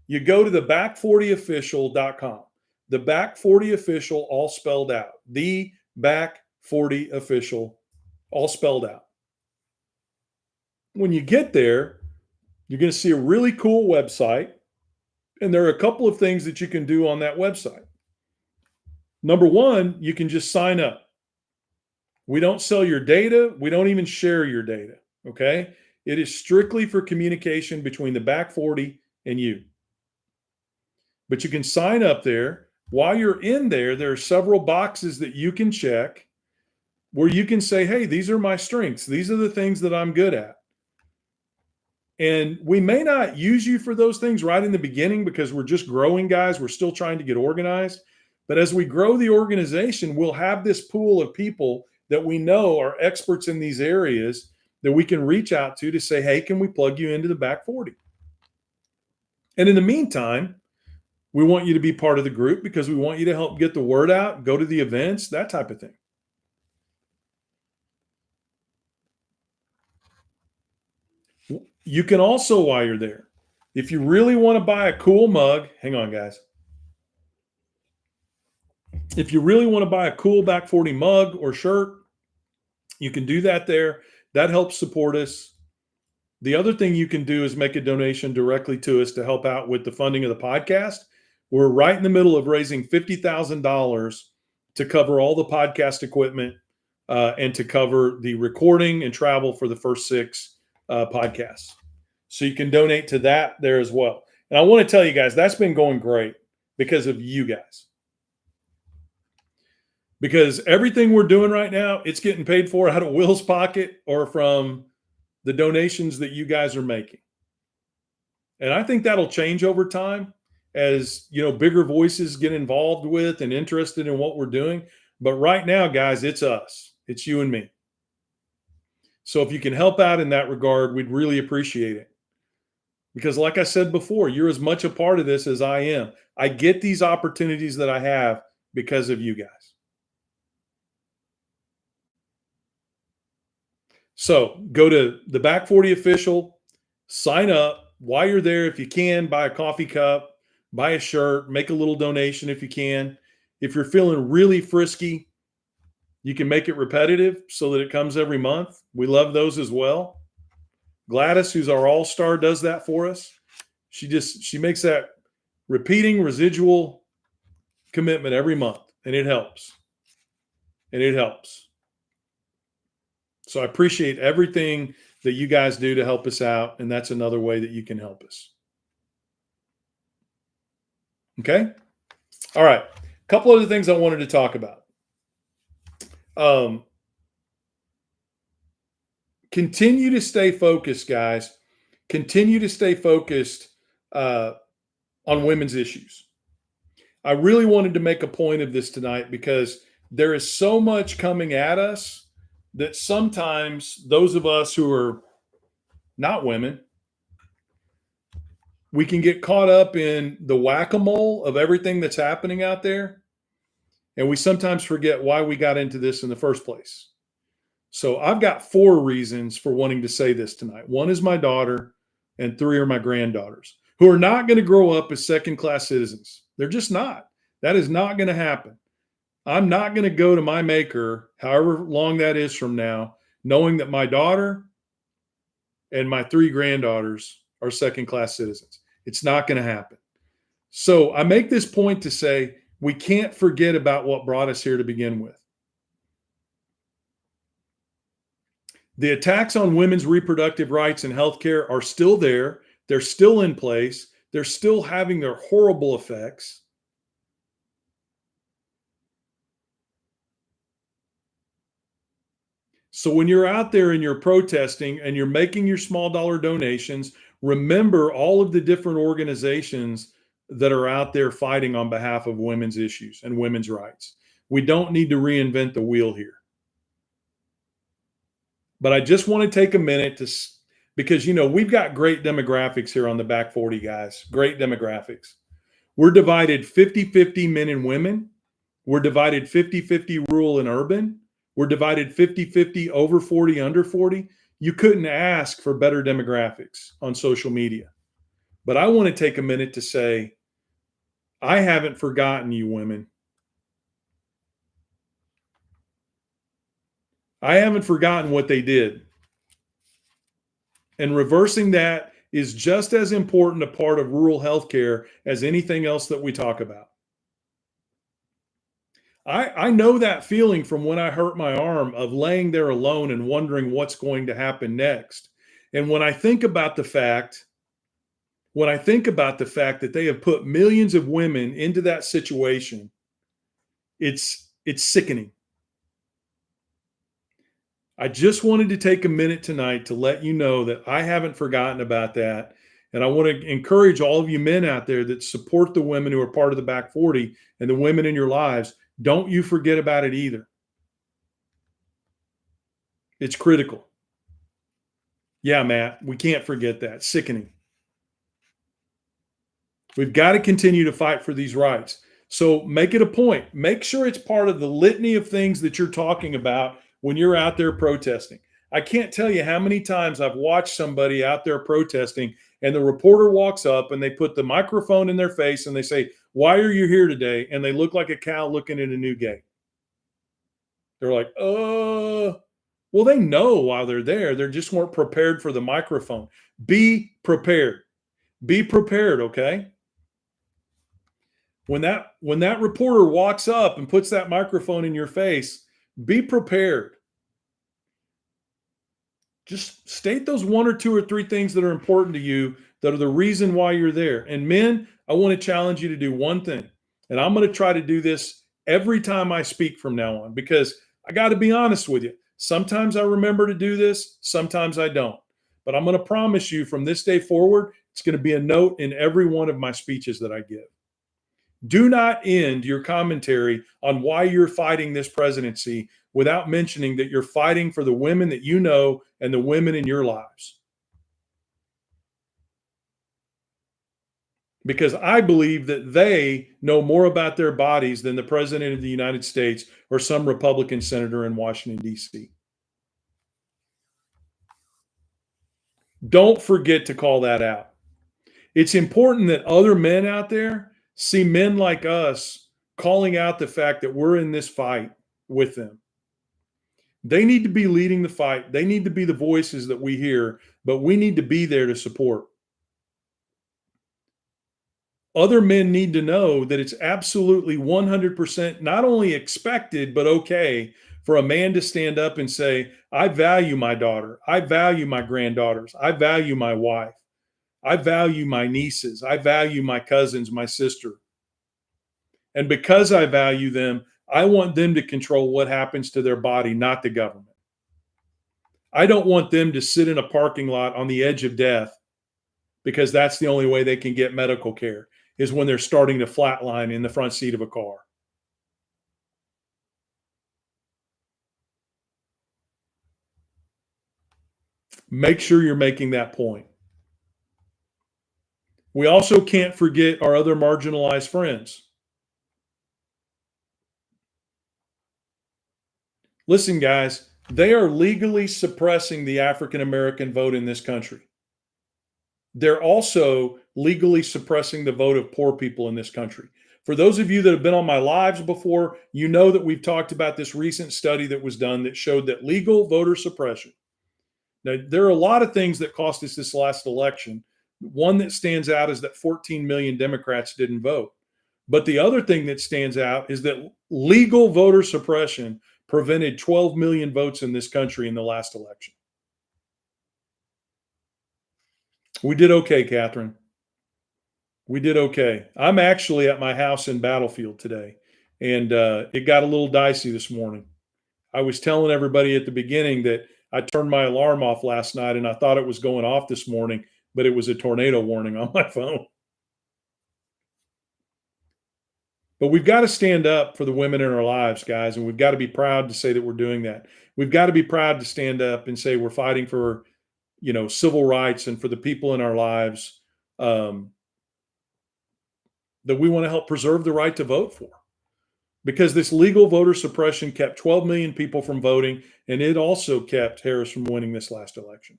S1: You go to the back40official.com. The Back40 Official, all spelled out. The Back40 Official, all spelled out. When you get there, you're going to see a really cool website, and there are a couple of things that you can do on that website. Number one, you can just sign up. We don't sell your data. We don't even share your data, okay? It is strictly for communication between the Back40 and you. But you can sign up there. While you're in there, there are several boxes that you can check where you can say, hey, these are my strengths. These are the things that I'm good at. And we may not use you for those things right in the beginning because we're just growing, guys. We're still trying to get organized. But as we grow the organization, we'll have this pool of people that we know are experts in these areas that we can reach out to say, hey, can we plug you into the Back40? And in the meantime, we want you to be part of the group because we want you to help get the word out, go to the events, that type of thing. You can also, while you're there, if you really want to buy a cool mug, hang on, guys. If you really want to buy a cool Back40 mug or shirt, you can do that there. That helps support us. The other thing you can do is make a donation directly to us to help out with the funding of the podcast. We're right in the middle of raising $50,000 to cover all the podcast equipment and to cover the recording and travel for the first 6 podcasts. So you can donate to that there as well. And I want to tell you guys, that's been going great because of you guys. Because everything we're doing right now, it's getting paid for out of Will's pocket or from the donations that you guys are making. And I think that'll change over time as, bigger voices get involved with and interested in what we're doing. But right now, guys, it's us. It's you and me. So if you can help out in that regard, we'd really appreciate it. Because like I said before, you're as much a part of this as I am. I get these opportunities that I have because of you guys. So go to the Back40 Official, sign up. While you're there, if you can, buy a coffee cup, buy a shirt, make a little donation if you can. If you're feeling really frisky, you can make it repetitive so that it comes every month. We love those as well. Gladys, who's our all-star, does that for us. She makes that repeating residual commitment every month, and it helps. and it helps. So I appreciate everything that you guys do to help us out, and that's another way that you can help us. Okay? All right. A couple other things I wanted to talk about. Continue to stay focused, guys. Continue to stay focused on women's issues. I really wanted to make a point of this tonight because there is so much coming at us that sometimes those of us who are not women, we can get caught up in the whack-a-mole of everything that's happening out there. And we sometimes forget why we got into this in the first place. So I've got 4 reasons for wanting to say this tonight. 1 is my daughter, and 3 are my granddaughters, who are not going to grow up as second-class citizens. They're just not. That is not going to happen. I'm not going to go to my maker, however long that is from now, knowing that my daughter and my 3 granddaughters are second-class citizens. It's not going to happen. So I make this point to say we can't forget about what brought us here to begin with. The attacks on women's reproductive rights and healthcare are still there. They're still in place. They're still having their horrible effects. So when you're out there and you're protesting and you're making your small dollar donations, remember all of the different organizations that are out there fighting on behalf of women's issues and women's rights. We don't need to reinvent the wheel here. But I just want to take a minute because, we've got great demographics here on the Back 40, guys. Great demographics. We're divided 50-50 men and women. We're divided 50-50 rural and urban. We're divided 50-50 over 40, under 40. You couldn't ask for better demographics on social media. But I want to take a minute to say, I haven't forgotten you women. I haven't forgotten what they did. And reversing that is just as important a part of rural healthcare as anything else that we talk about. I know that feeling from when I hurt my arm of laying there alone and wondering what's going to happen next. And when I think about the fact that they have put millions of women into that situation, it's sickening. I just wanted to take a minute tonight to let you know that I haven't forgotten about that. And I want to encourage all of you men out there that support the women who are part of the Back 40 and the women in your lives. Don't you forget about it either. It's critical. Yeah, Matt, we can't forget that. Sickening. We've got to continue to fight for these rights. So make it a point. Make sure it's part of the litany of things that you're talking about when you're out there protesting. I can't tell you how many times I've watched somebody out there protesting and the reporter walks up and they put the microphone in their face and they say, "Why are you here today?" And they look like a cow looking at a new gate. They're like, well, they know while they're there. They just weren't prepared for the microphone. Be prepared. Be prepared, okay? When that reporter walks up and puts that microphone in your face, be prepared. Just state those 1 or 2 or 3 things that are important to you that are the reason why you're there. And men, I want to challenge you to do one thing. And I'm going to try to do this every time I speak from now on, because I got to be honest with you. Sometimes I remember to do this, sometimes I don't. But I'm going to promise you from this day forward, it's going to be a note in every one of my speeches that I give. Do not end your commentary on why you're fighting this presidency without mentioning that you're fighting for the women that you know and the women in your lives. Because I believe that they know more about their bodies than the president of the United States or some Republican senator in Washington, D.C. Don't forget to call that out. It's important that other men out there see men like us calling out the fact that we're in this fight with them. They need to be leading the fight. They need to be the voices that we hear, but we need to be there to support. Other men need to know that it's absolutely 100% not only expected, but okay for a man to stand up and say, I value my daughter. I value my granddaughters. I value my wife. I value my nieces. I value my cousins, my sister. And because I value them, I want them to control what happens to their body, not the government. I don't want them to sit in a parking lot on the edge of death because that's the only way they can get medical care is when they're starting to flatline in the front seat of a car. Make sure you're making that point. We also can't forget our other marginalized friends. Listen, guys, they are legally suppressing the African American vote in this country. They're also legally suppressing the vote of poor people in this country. For those of you that have been on my lives before, you know that we've talked about this recent study that was done that showed that legal voter suppression. Now, there are a lot of things that cost us this last election. One that stands out is that 14 million Democrats didn't vote. But the other thing that stands out is that legal voter suppression prevented 12 million votes in this country in the last election. We did okay, Catherine. We did okay. I'm actually at my house in Battlefield today, and it got a little dicey this morning. I was telling everybody at the beginning that I turned my alarm off last night and I thought it was going off this morning, but it was a tornado warning on my phone. But we've got to stand up for the women in our lives, guys, and we've got to be proud to say that we're doing that. We've got to be proud to stand up and say we're fighting for, civil rights and for the people in our lives that we want to help preserve the right to vote for. Because this legal voter suppression kept 12 million people from voting, and it also kept Harris from winning this last election.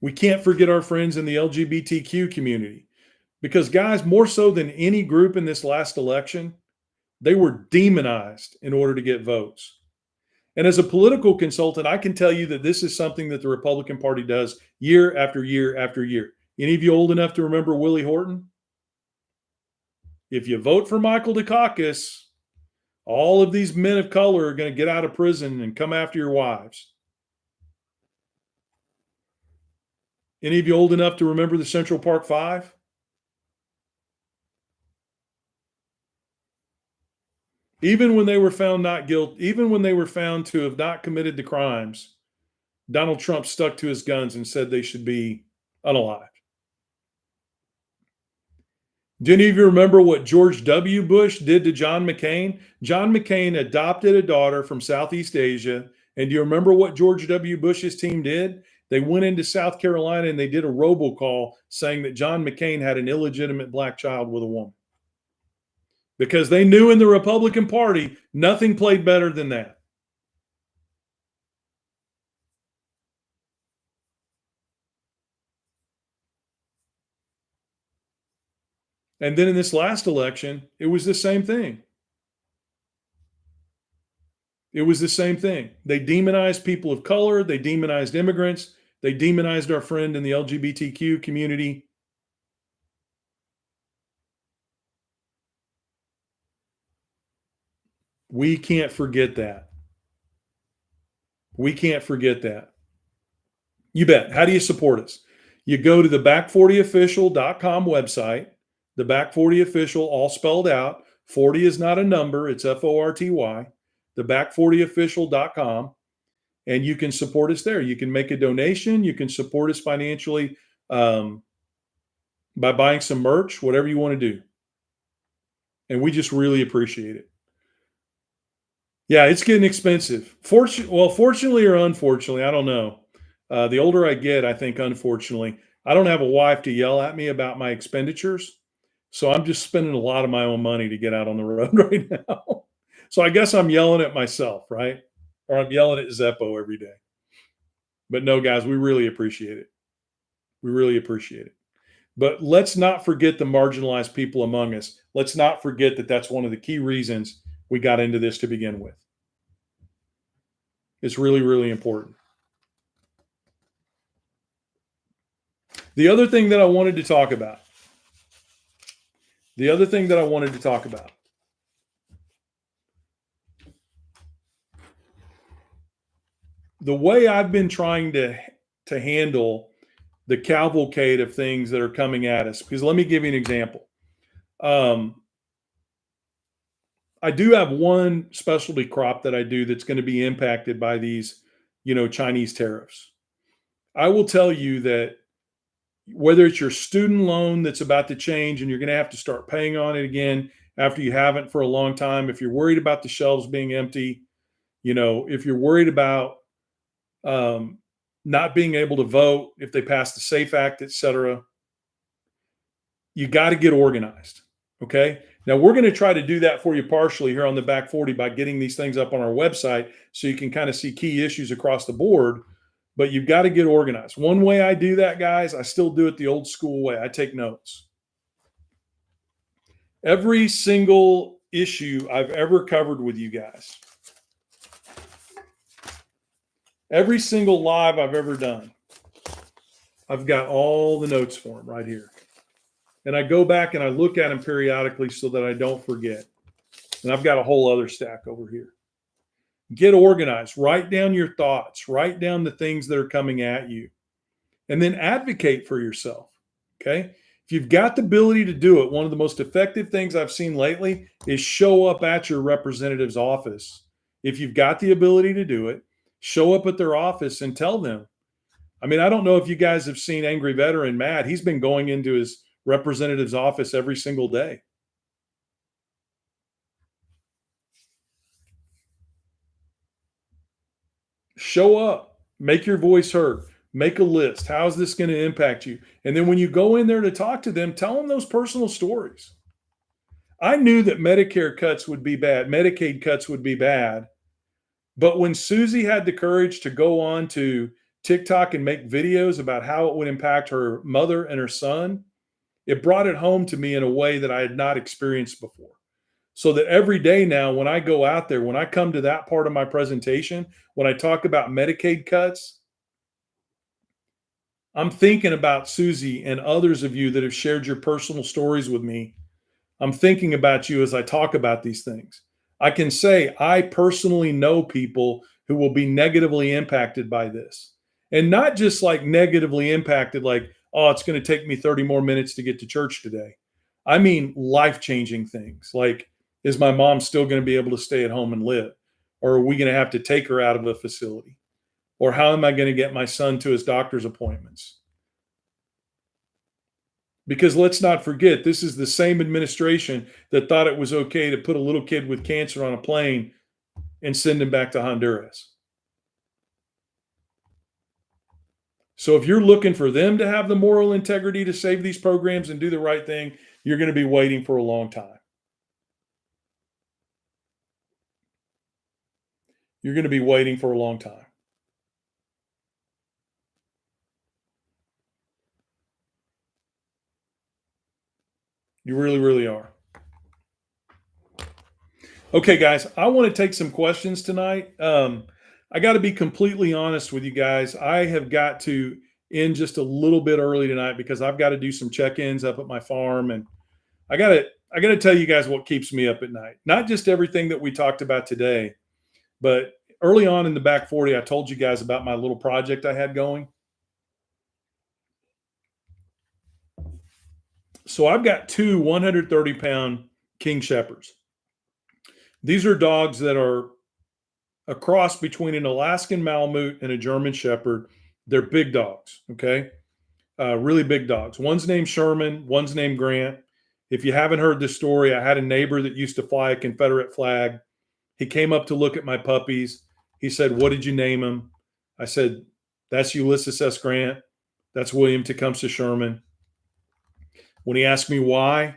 S1: We can't forget our friends in the LGBTQ community because, guys, more so than any group in this last election, they were demonized in order to get votes. And as a political consultant, I can tell you that this is something that the Republican Party does year after year after year. Any of you old enough to remember Willie Horton? If you vote for Michael Dukakis, all of these men of color are going to get out of prison and come after your wives. Any of you old enough to remember the Central Park Five? Even when they were found not guilty, even when they were found to have not committed the crimes, Donald Trump stuck to his guns and said they should be unalived. Do any of you remember what George W. Bush did to John McCain? John McCain adopted a daughter from Southeast Asia. And do you remember what George W. Bush's team did? They went into South Carolina and they did a robocall saying that John McCain had an illegitimate black child with a woman. Because they knew in the Republican Party, nothing played better than that. And then in this last election, it was the same thing. It was the same thing. They demonized people of color. They demonized immigrants. They demonized our friend in the LGBTQ community. We can't forget that. We can't forget that. You bet. How do you support us? You go to the back40official.com website, the back40official, all spelled out. 40 is not a number, it's FORTY, the back40official.com, and you can support us there. You can make a donation. You can support us financially by buying some merch, whatever you want to do. And we just really appreciate it. Yeah, it's getting expensive. Fortunately or unfortunately, I don't know. The older I get, I think, unfortunately, I don't have a wife to yell at me about my expenditures. So I'm just spending a lot of my own money to get out on the road right now. So I guess I'm yelling at myself, right? Or I'm yelling at Zeppo every day. But no, guys, we really appreciate it. We really appreciate it. But let's not forget the marginalized people among us. Let's not forget that that's one of the key reasons we got into this to begin with. It's really, really important. The other thing that I wanted to talk about, the way I've been trying to handle the cavalcade of things that are coming at us, because let me give you an example. I do have one specialty crop that I do that's going to be impacted by these, Chinese tariffs. I will tell you that whether it's your student loan that's about to change and you're going to have to start paying on it again after you haven't for a long time, if you're worried about the shelves being empty, if you're worried about not being able to vote if they pass the SAFE Act, et cetera, you got to get organized. Okay. Now we're going to try to do that for you partially here on the Back 40 by getting these things up on our website so you can kind of see key issues across the board, but you've got to get organized. One way I do that, guys, I still do it the old school way. I take notes. Every single issue I've ever covered with you guys, every single live I've ever done, I've got all the notes for them right here. And I go back and I look at them periodically so that I don't forget. And I've got a whole other stack over here. Get organized. Write down your thoughts. Write down the things that are coming at you. And then advocate for yourself. Okay? If you've got the ability to do it, one of the most effective things I've seen lately is show up at your representative's office. If you've got the ability to do it, show up at their office and tell them. I mean, I don't know if you guys have seen Angry Veteran Matt. He's been going into his representative's office every single day. Show up, make your voice heard, make a list. How is this going to impact you? And then when you go in there to talk to them, tell them those personal stories. I knew that Medicare cuts would be bad, Medicaid cuts would be bad. But when Susie had the courage to go on to TikTok and make videos about how it would impact her mother and her son, it brought it home to me in a way that I had not experienced before. So that every day now, when I go out there, when I come to that part of my presentation, when I talk about Medicaid cuts, I'm thinking about Susie and others of you that have shared your personal stories with me. I'm thinking about you as I talk about these things. I can say I personally know people who will be negatively impacted by this. And not just like negatively impacted, like, oh, it's going to take me 30 more minutes to get to church today. I mean, life-changing things like, is my mom still going to be able to stay at home and live? Or are we going to have to take her out of a facility? Or how am I going to get my son to his doctor's appointments? Because let's not forget, this is the same administration that thought it was okay to put a little kid with cancer on a plane and send him back to Honduras. So if you're looking for them to have the moral integrity to save these programs and do the right thing, you're going to be waiting for a long time. You're going to be waiting for a long time. You really, really are. Okay, guys, I want to take some questions tonight. I got to be completely honest with you guys. I have got to end just a little bit early tonight because I've got to do some check-ins up at my farm, and I got to tell you guys what keeps me up at night. Not just everything that we talked about today, but early on in the Back 40, I told you guys about my little project I had going. So I've got two 130-pound King Shepherds. These are dogs that are a cross between an Alaskan Malamute and a German Shepherd. They're big dogs, okay? Really big dogs. One's named Sherman, one's named Grant. If you haven't heard this story, I had a neighbor that used to fly a Confederate flag. He came up to look at my puppies. He said, "What did you name him?" I said, "That's Ulysses S. Grant. That's William Tecumseh Sherman." When he asked me why,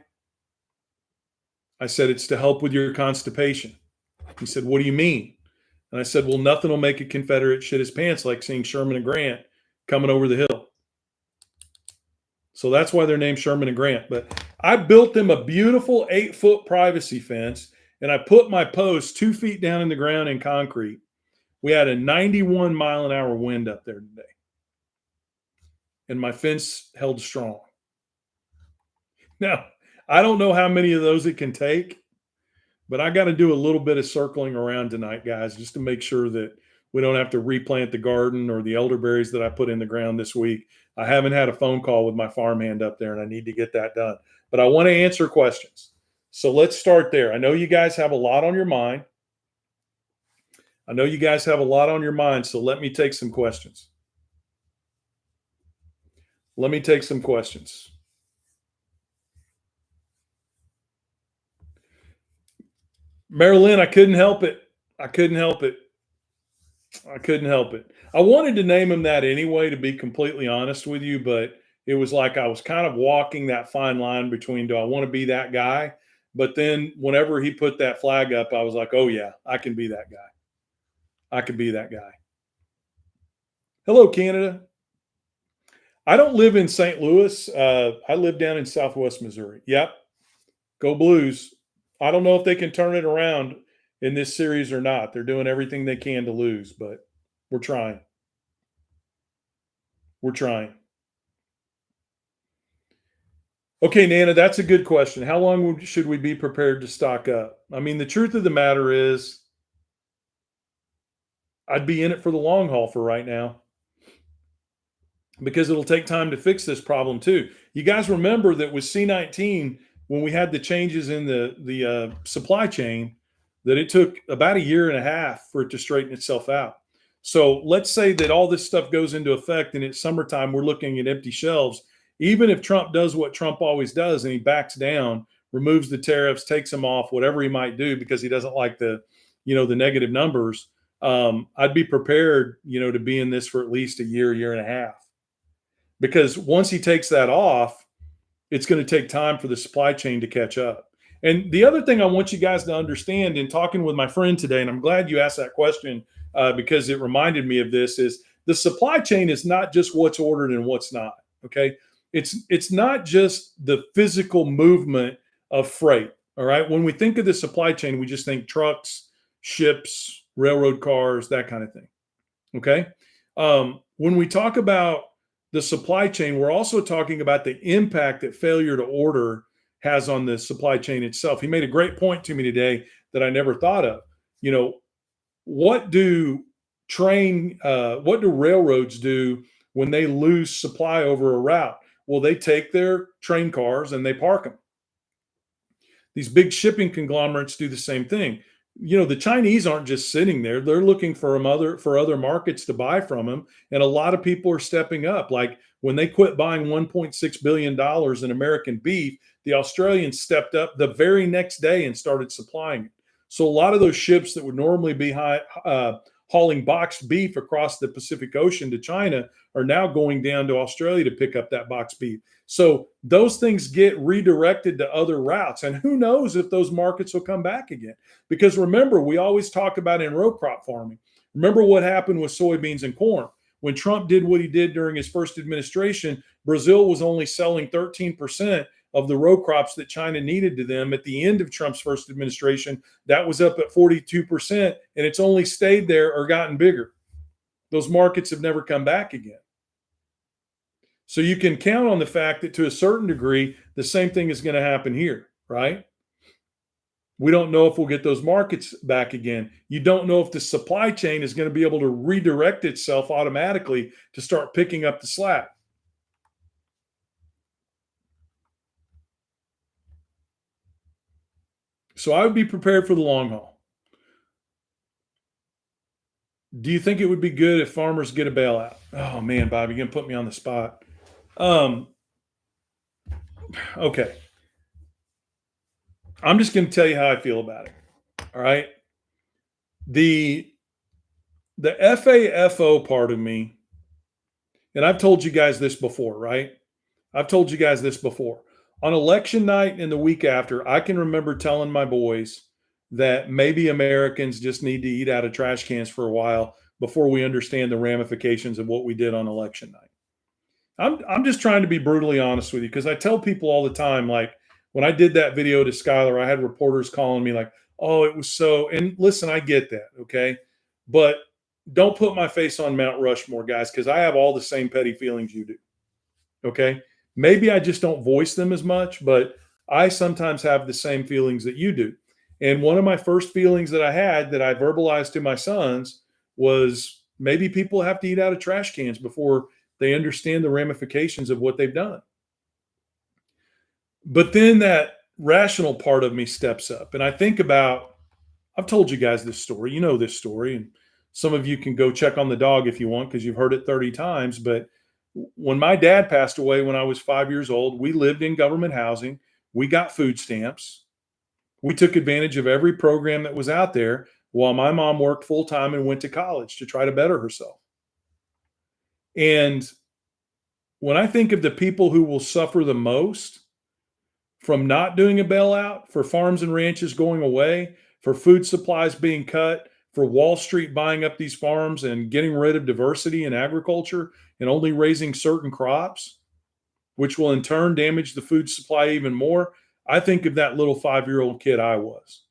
S1: I said, "It's to help with your constipation." He said, "What do you mean?" And I said, "Well, nothing will make a Confederate shit his pants like seeing Sherman and Grant coming over the hill." So that's why they're named Sherman and Grant. But I built them a beautiful 8-foot privacy fence, and I put my posts 2 feet down in the ground in concrete. We had a 91-mile-an-hour wind up there today. and my fence held strong. Now, I don't know how many of those it can take, but I got to do a little bit of circling around tonight, guys, just to make sure that we don't have to replant the garden or the elderberries that I put in the ground this week. I haven't had a phone call with my farmhand up there, and I need to get that done. But I want to answer questions. So let's start there. I know you guys have a lot on your mind. So let me take some questions. Marilyn, I couldn't help it. I couldn't help it. I wanted to name him that anyway, to be completely honest with you, but it was like I was kind of walking that fine line between, do I want to be that guy? But then whenever he put that flag up, I was like, oh, yeah, I can be that guy. Hello, Canada. I don't live in St. Louis. I live down in Southwest Missouri. Yep. Go Blues. I don't know if they can turn it around in this series or not. They're doing everything they can to lose, but we're trying. Okay, Nana, that's a good question. How long should we be prepared to stock up? I mean, the truth of the matter is, I'd be in it for the long haul for right now, because it'll take time to fix this problem too. You guys remember that with C-19, when we had the changes in the supply chain, that it took about a year and a half for it to straighten itself out. So let's say that all this stuff goes into effect and it's summertime, we're looking at empty shelves. Even if Trump does what Trump always does and he backs down, removes the tariffs, takes them off, whatever he might do because he doesn't like the negative numbers, I'd be prepared, to be in this for at least a year and a half. Because once he takes that off, it's going to take time for the supply chain to catch up. And the other thing I want you guys to understand in talking with my friend today, and I'm glad you asked that question because it reminded me of this, is the supply chain is not just what's ordered and what's not. Okay. It's not just the physical movement of freight. All right. When we think of the supply chain, we just think trucks, ships, railroad cars, that kind of thing. Okay. When we talk about the supply chain, we're also talking about the impact that failure to order has on the supply chain itself. He made a great point to me today that I never thought of. What do railroads do when they lose supply over a route? Well, they take their train cars and they park them. These big shipping conglomerates do the same thing. The Chinese aren't just sitting there. They're looking for other markets to buy from them. And a lot of people are stepping up. Like when they quit buying $1.6 billion in American beef, the Australians stepped up the very next day and started supplying it. So a lot of those ships that would normally be hauling boxed beef across the Pacific Ocean to China are now going down to Australia to pick up that boxed beef. So those things get redirected to other routes. And who knows if those markets will come back again. Because remember, we always talk about in row crop farming. Remember what happened with soybeans and corn. When Trump did what he did during his first administration, Brazil was only selling 13% of the row crops that China needed to them. At the end of Trump's first administration, that was up at 42%, and it's only stayed there or gotten bigger. Those markets have never come back again. So you can count on the fact that to a certain degree, the same thing is going to happen here, right? We don't know if we'll get those markets back again. You don't know if the supply chain is going to be able to redirect itself automatically to start picking up the slack. So I would be prepared for the long haul. Do you think it would be good if farmers get a bailout? Oh man, Bob, you're going to put me on the spot. Okay. I'm just going to tell you how I feel about it. All right. The FAFO part of me, and I've told you guys this before, right? On election night and the week after, I can remember telling my boys that maybe Americans just need to eat out of trash cans for a while before we understand the ramifications of what we did on election night. I'm just trying to be brutally honest with you, because I tell people all the time, like when I did that video to Skylar, I had reporters calling me like, oh, it was so, and listen, I get that. Okay. But don't put my face on Mount Rushmore, guys, because I have all the same petty feelings you do. Okay. Maybe I just don't voice them as much, but I sometimes have the same feelings that you do. And one of my first feelings that I had that I verbalized to my sons was maybe people have to eat out of trash cans before they understand the ramifications of what they've done. But then that rational part of me steps up and I think about, I've told you guys this story. You know this story. And some of you can go check on the dog if you want because you've heard it 30 times. But when my dad passed away when I was 5 years old, we lived in government housing. We got food stamps. We took advantage of every program that was out there while my mom worked full time and went to college to try to better herself. And when I think of the people who will suffer the most from not doing a bailout, for farms and ranches going away, for food supplies being cut, for Wall Street buying up these farms and getting rid of diversity in agriculture and only raising certain crops, which will in turn damage the food supply even more. I think of that little 5-year-old kid I was.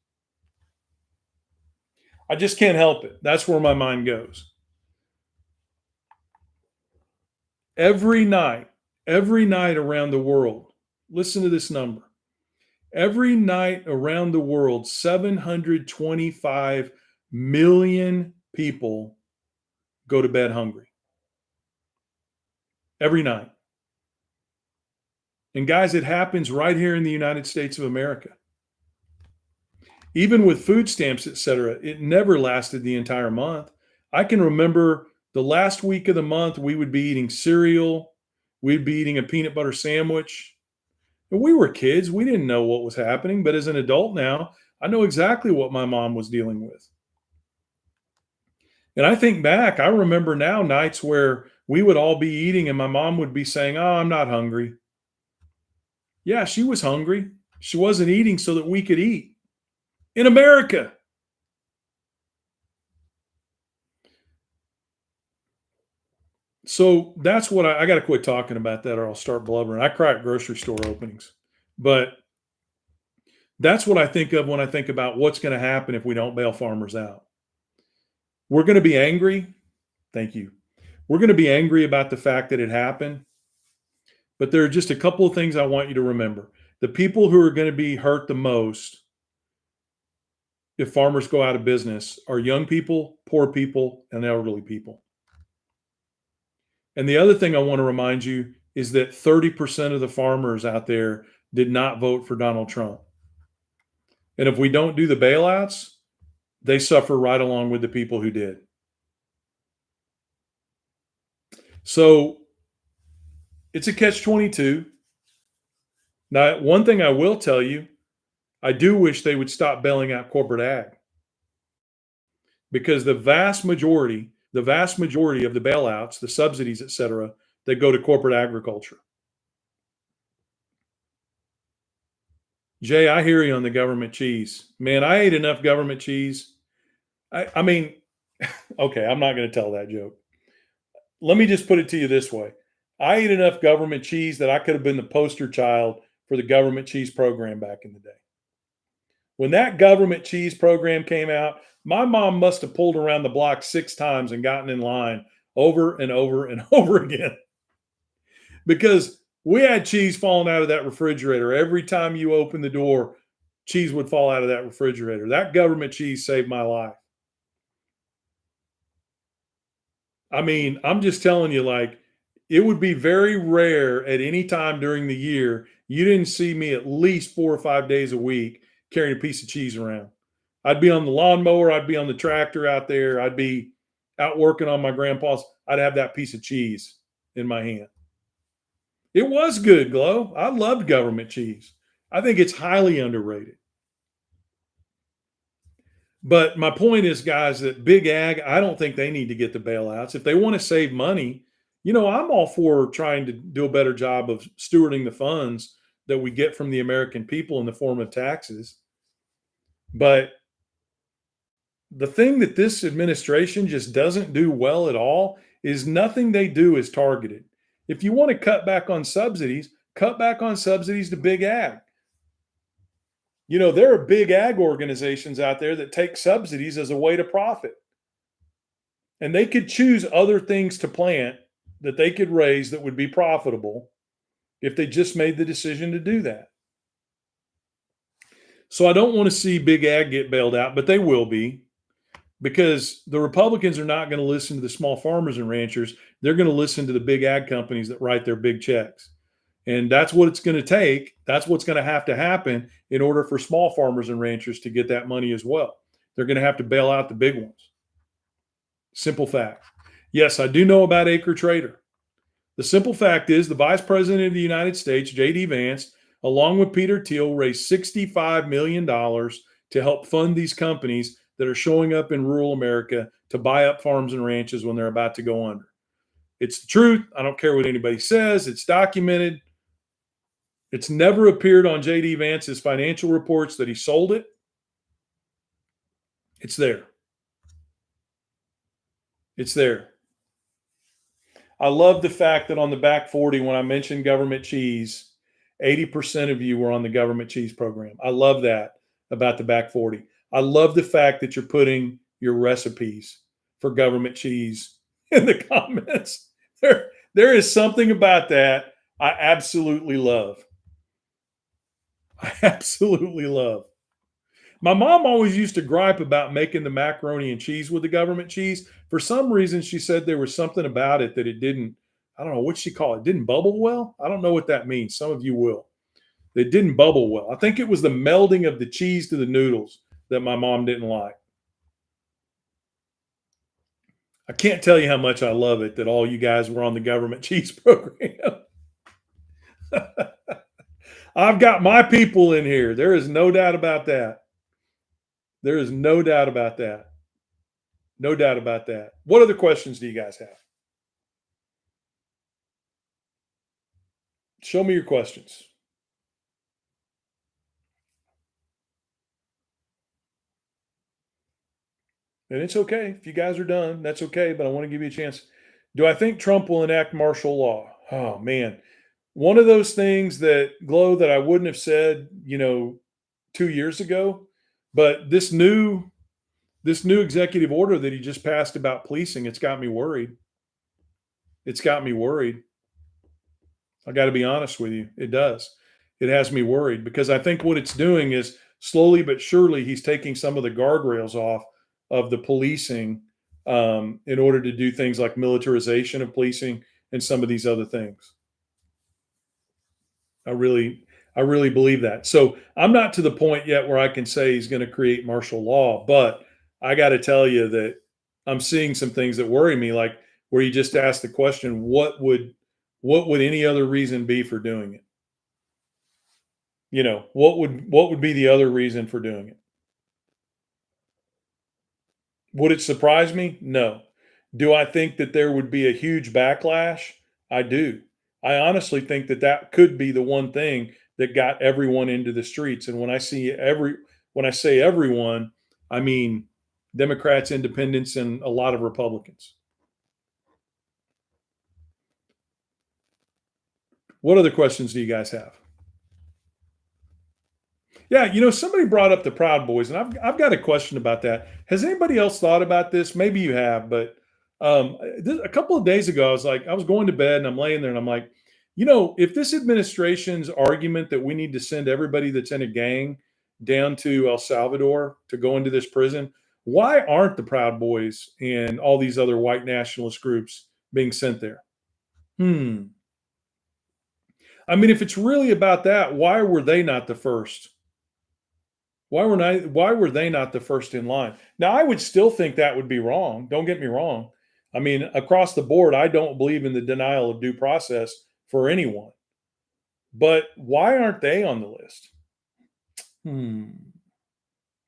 S1: I just can't help it. That's where my mind goes. Every night around the world, listen to this number. Every night around the world, 725 million people go to bed hungry. Every night. And guys, it happens right here in the United States of America. Even with food stamps, et cetera, it never lasted the entire month. I can remember the last week of the month, we would be eating cereal, we'd be eating a peanut butter sandwich. And we were kids, we didn't know what was happening. But as an adult now, I know exactly what my mom was dealing with. And I think back, I remember now nights where we would all be eating and my mom would be saying, "Oh, I'm not hungry." Yeah, she was hungry. She wasn't eating so that we could eat in America. So that's what I got to quit talking about that or I'll start blubbering. I cry at grocery store openings, but that's what I think of when I think about what's going to happen if we don't bail farmers out. We're going to be angry. Thank you. We're going to be angry about the fact that it happened. But there are just a couple of things I want you to remember. The people who are going to be hurt the most if farmers go out of business are young people, poor people, and elderly people. And the other thing I want to remind you is that 30% of the farmers out there did not vote for Donald Trump. And if we don't do the bailouts, they suffer right along with the people who did. So it's a catch-22. Now, one thing I will tell you, I do wish they would stop bailing out corporate ag because the vast majority of the bailouts, the subsidies, et cetera, that go to corporate agriculture. Jay, I hear you on the government cheese. Man, I ate enough government cheese. I mean, okay, I'm not going to tell that joke. Let me just put it to you this way. I ate enough government cheese that I could have been the poster child for the government cheese program back in the day. When that government cheese program came out, my mom must have pulled around the block 6 times and gotten in line over and over and over again because we had cheese falling out of that refrigerator. Every time you open the door, cheese would fall out of that refrigerator. That government cheese saved my life. I mean, I'm just telling you, like, it would be very rare at any time during the year you didn't see me at least 4 or 5 days a week carrying a piece of cheese around. I'd be on the lawnmower, I'd be on the tractor out there, I'd be out working on my grandpa's. I'd have that piece of cheese in my hand. It was good, Glow. I loved government cheese. I think it's highly underrated. But my point is, guys, that big ag, I don't think they need to get the bailouts. If they want to save money, I'm all for trying to do a better job of stewarding the funds that we get from the American people in the form of taxes. But the thing that this administration just doesn't do well at all is nothing they do is targeted. If you want to cut back on subsidies, cut back on subsidies to big ag. There are big ag organizations out there that take subsidies as a way to profit. And they could choose other things to plant that they could raise that would be profitable if they just made the decision to do that. So I don't want to see big ag get bailed out, but they will be, because the Republicans are not going to listen to the small farmers and ranchers. They're going to listen to the big ag companies that write their big checks. And that's what it's going to take. That's what's going to have to happen in order for small farmers and ranchers to get that money as well. They're going to have to bail out the big ones. Simple fact. Yes, I do know about Acre Trader. The simple fact is the Vice President of the United States, J.D. Vance, along with Peter Thiel, raised $65 million to help fund these companies that are showing up in rural America to buy up farms and ranches when they're about to go under. It's the truth. I don't care what anybody says. It's documented. It's never appeared on J.D. Vance's financial reports that he sold it. It's there. It's there. I love the fact that on the back 40, when I mentioned government cheese, 80% of you were on the government cheese program. I love that about the back 40. I love the fact that you're putting your recipes for government cheese in the comments. There is something about that I absolutely love. I absolutely love. My mom always used to gripe about making the macaroni and cheese with the government cheese. For some reason, she said there was something about it that it didn't, I don't know, what she called it, didn't bubble well. I don't know what that means. Some of you will. It didn't bubble well. I think it was the melding of the cheese to the noodles that my mom didn't like. I can't tell you how much I love it that all you guys were on the government cheese program. I've got my people in here. There is no doubt about that. There is no doubt about that. No doubt about that. What other questions do you guys have? Show me your questions. And it's okay. If you guys are done, that's okay. But I want to give you a chance. Do I think Trump will enact martial law? Oh, man. One of those things that, Glow, that I wouldn't have said, 2 years ago. But this new executive order that he just passed about policing, it's got me worried. It's got me worried. I got to be honest with you. It does. It has me worried because I think what it's doing is slowly but surely he's taking some of the guardrails off of the policing in order to do things like militarization of policing and some of these other things. I really believe that. So I'm not to the point yet where I can say he's going to create martial law, but I got to tell you that I'm seeing some things that worry me, like where you just asked the question, what would any other reason be for doing it? What would be the other reason for doing it? Would it surprise me? No. Do I think that there would be a huge backlash? I do. I honestly think that that could be the one thing that got everyone into the streets. And when I say everyone, I mean Democrats, independents, and a lot of Republicans. What other questions do you guys have? Yeah, somebody brought up the Proud Boys, and I've got a question about that. Has anybody else thought about this? Maybe you have, but a couple of days ago, I was going to bed and I'm laying there and I'm like, if this administration's argument that we need to send everybody that's in a gang down to El Salvador to go into this prison, why aren't the Proud Boys and all these other white nationalist groups being sent there? I mean, if it's really about that, why were they not the first? Why were they not the first in line? Now, I would still think that would be wrong. Don't get me wrong. I mean, across the board, I don't believe in the denial of due process for anyone. But why aren't they on the list?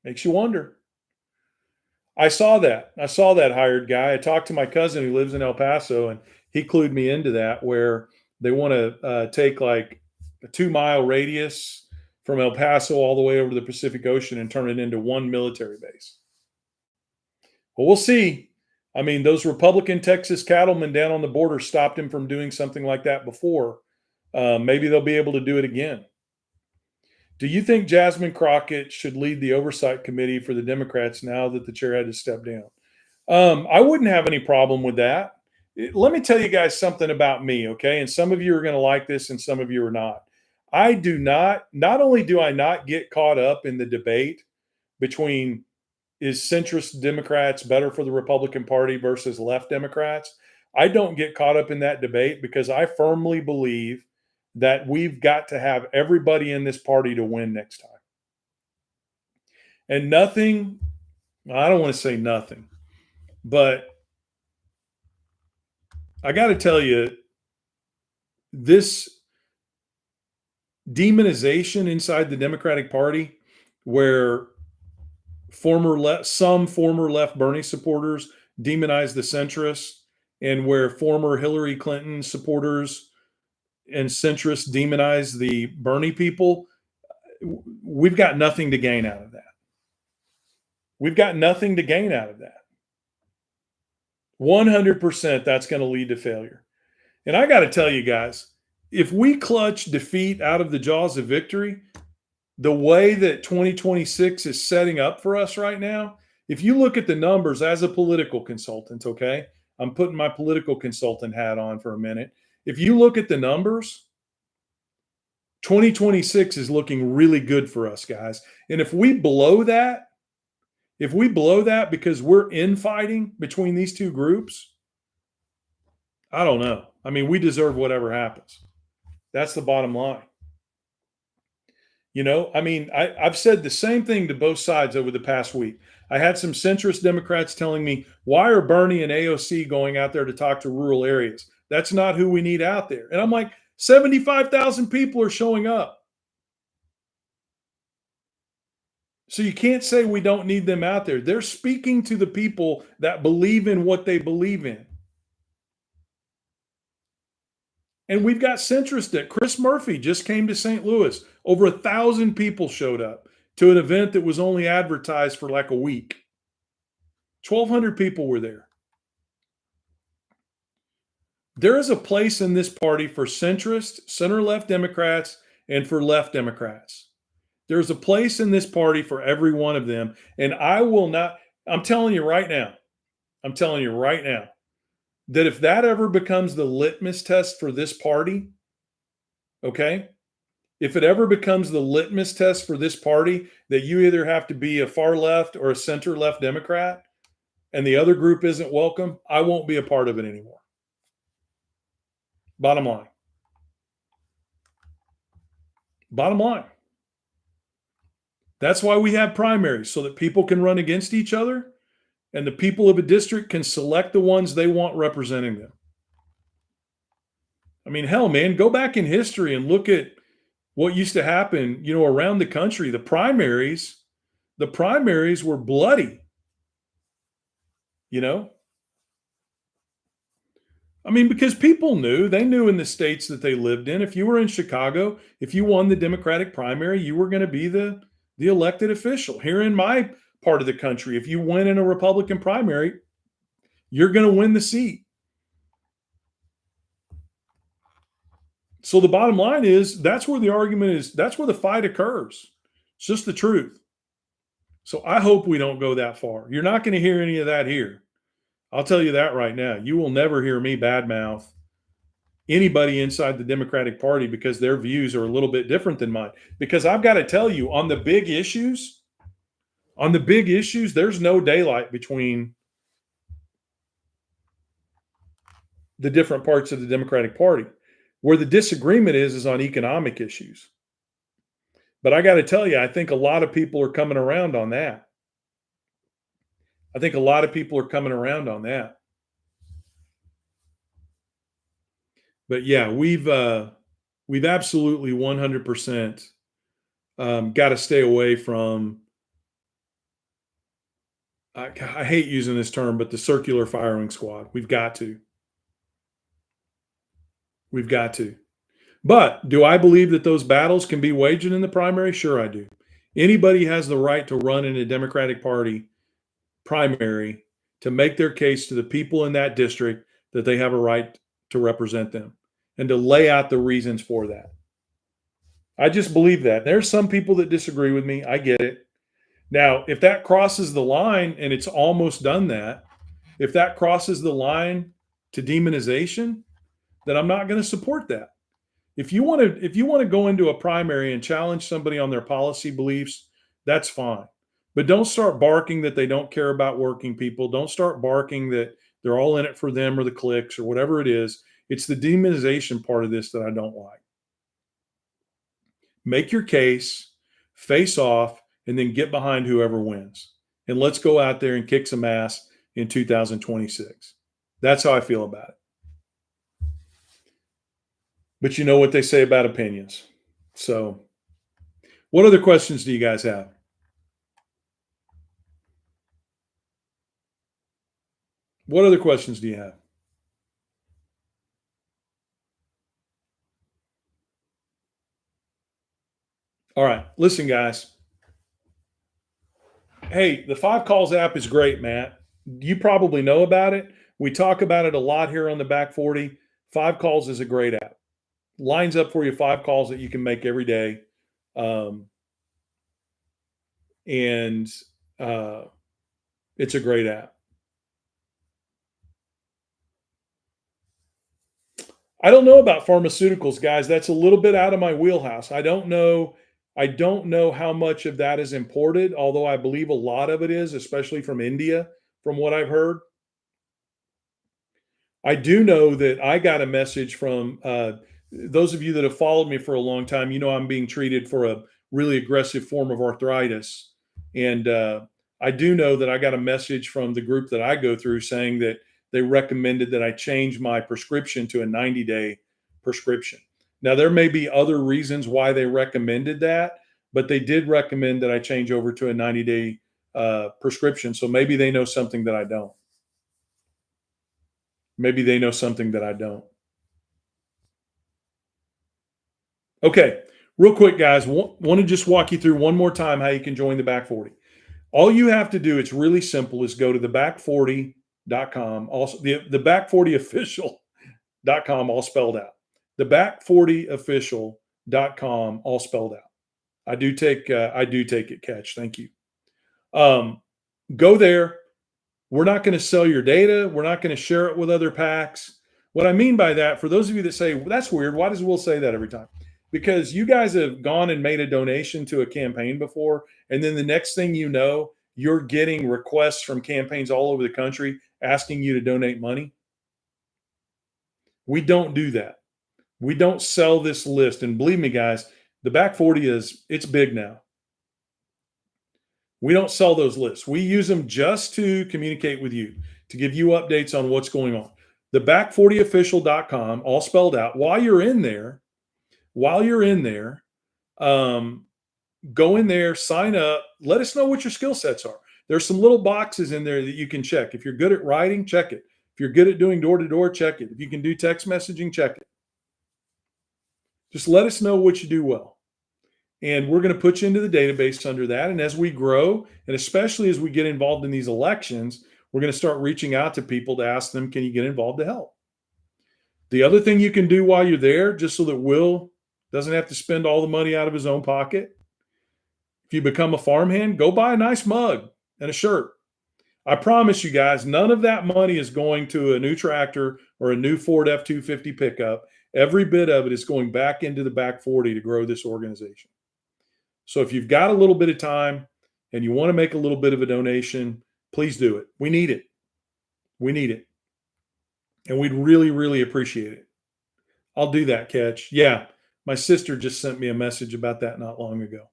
S1: Makes you wonder. I saw that hired guy. I talked to my cousin who lives in El Paso, and he clued me into that, where they want to take like a 2-mile radius from El Paso all the way over to the Pacific Ocean and turn it into one military base. Well, we'll see. I mean, those Republican Texas cattlemen down on the border stopped him from doing something like that before. Maybe they'll be able to do it again. Do you think Jasmine Crockett should lead the oversight committee for the Democrats now that the chair had to step down? I wouldn't have any problem with that. Let me tell you guys something about me, okay? And some of you are going to like this and some of you are not. I do not only do I not get caught up in the debate between is centrist Democrats better for the Republican Party versus left Democrats, I don't get caught up in that debate because I firmly believe that we've got to have everybody in this party to win next time. And nothing, I don't want to say nothing, but I got to tell you, this demonization inside the Democratic Party, where some former left Bernie supporters demonize the centrists, and where former Hillary Clinton supporters and centrists demonize the Bernie people, we've got nothing to gain out of that. We've got nothing to gain out of that. 100% that's going to lead to failure. And I got to tell you guys, if we clutch defeat out of the jaws of victory, the way that 2026 is setting up for us right now, if you look at the numbers as a political consultant, okay, I'm putting my political consultant hat on for a minute. If you look at the numbers, 2026 is looking really good for us, guys. And if we blow that because we're infighting between these two groups, I don't know. I mean, we deserve whatever happens. That's the bottom line. You know, I mean, I've said the same thing to both sides over the past week. I had some centrist Democrats telling me, why are Bernie and AOC going out there to talk to rural areas? That's not who we need out there. And I'm like, 75,000 people are showing up. So you can't say we don't need them out there. They're speaking to the people that believe in what they believe in. And we've got centrists that Chris Murphy just came to St. Louis. Over 1,000 people showed up to an event that was only advertised for like a week. 1,200 people were there. There is a place in this party for centrist, center-left Democrats, and for left Democrats. There's a place in this party for every one of them. And I will not, I'm telling you right now, that if that ever becomes the litmus test for this party, okay, if it ever becomes the litmus test for this party that you either have to be a far left or a center left Democrat and the other group isn't welcome, I won't be a part of it anymore. Bottom line. Bottom line. That's why we have primaries, so that people can run against each other and the people of a district can select the ones they want representing them. I mean, hell, man, go back in history and look at what used to happen, you know, around the country. The primaries were bloody, you know? I mean, because people they knew in the states that they lived in, if you were in Chicago, if you won the Democratic primary, you were going to be the elected official. Here in my part of the country, if you win in a Republican primary, you're going to win the seat. So the bottom line is that's where the argument is. That's where the fight occurs. It's just the truth. So I hope we don't go that far. You're not going to hear any of that here. I'll tell you that right now. You will never hear me badmouth anybody inside the Democratic Party because their views are a little bit different than mine. Because I've got to tell you, on the big issues, there's no daylight between the different parts of the Democratic Party. Where the disagreement is on economic issues. But I got to tell you, I think a lot of people are coming around on that. But yeah, we've absolutely 100% got to stay away from, I hate using this term, but the circular firing squad. We've got to. But do I believe that those battles can be waged in the primary? Sure, I do. Anybody has the right to run in a Democratic Party primary to make their case to the people in that district that they have a right to represent them and to lay out the reasons for that. I just believe that. There's some people that disagree with me. I get it. Now, if that crosses the line, and it's almost done that, if that crosses the line to demonization, then I'm not going to support that. If you want to go into a primary and challenge somebody on their policy beliefs, that's fine. But don't start barking that they don't care about working people. Don't start barking that they're all in it for them or the clicks or whatever it is. It's the demonization part of this that I don't like. Make your case, face off, and then get behind whoever wins. And let's go out there and kick some ass in 2026. That's how I feel about it. But you know what they say about opinions. So, what other questions do you guys have? What other questions do you have? All right. Listen, guys. Hey, the 5 Calls app is great, Matt. You probably know about it. We talk about it a lot here on the Back 40. 5 Calls is a great app. Lines up for you 5 calls that you can make every day. And it's a great app. I don't know about pharmaceuticals, guys. That's a little bit out of my wheelhouse. I don't know how much of that is imported, although I believe a lot of it is, especially from India, from what I've heard. I do know that I got a message from those of you that have followed me for a long time. You know, I'm being treated for a really aggressive form of arthritis. And I do know that I got a message from the group that I go through saying that they recommended that I change my prescription to a 90-day prescription. Now, there may be other reasons why they recommended that, but they did recommend that I change over to a 90-day prescription. So maybe they know something that I don't. Maybe they know something that I don't. Okay, real quick, guys. Want to just walk you through one more time how you can join the Back 40. All you have to do, it's really simple, is go to theback40.com. Also, the back40official.com, all spelled out. Theback40official.com, all spelled out. I do take it, Catch. Thank you. Go there. We're not going to sell your data. We're not going to share it with other PACs. What I mean by that, for those of you that say, well, that's weird, why does Will say that every time? Because you guys have gone and made a donation to a campaign before, and then the next thing you know, you're getting requests from campaigns all over the country asking you to donate money. We don't do that. We don't sell this list. And believe me, guys, the Back 40 it's big now. We don't sell those lists. We use them just to communicate with you, to give you updates on what's going on. The back40official.com, all spelled out. While you're in there, go in there, sign up, let us know what your skill sets are. There's some little boxes in there that you can check. If you're good at writing, check it. If you're good at doing door-to-door, check it. If you can do text messaging, check it. Just let us know what you do well. And we're going to put you into the database under that. And as we grow, and especially as we get involved in these elections, we're going to start reaching out to people to ask them, can you get involved to help? The other thing you can do while you're there, just so that Will doesn't have to spend all the money out of his own pocket, if you become a farmhand, go buy a nice mug and a shirt. I promise you guys, none of that money is going to a new tractor or a new Ford F-250 pickup. Every bit of it is going back into the Back 40 to grow this organization. So if you've got a little bit of time and you want to make a little bit of a donation, please do it. We need it. We need it. And we'd really, really appreciate it. I'll do that, Catch. Yeah, my sister just sent me a message about that not long ago.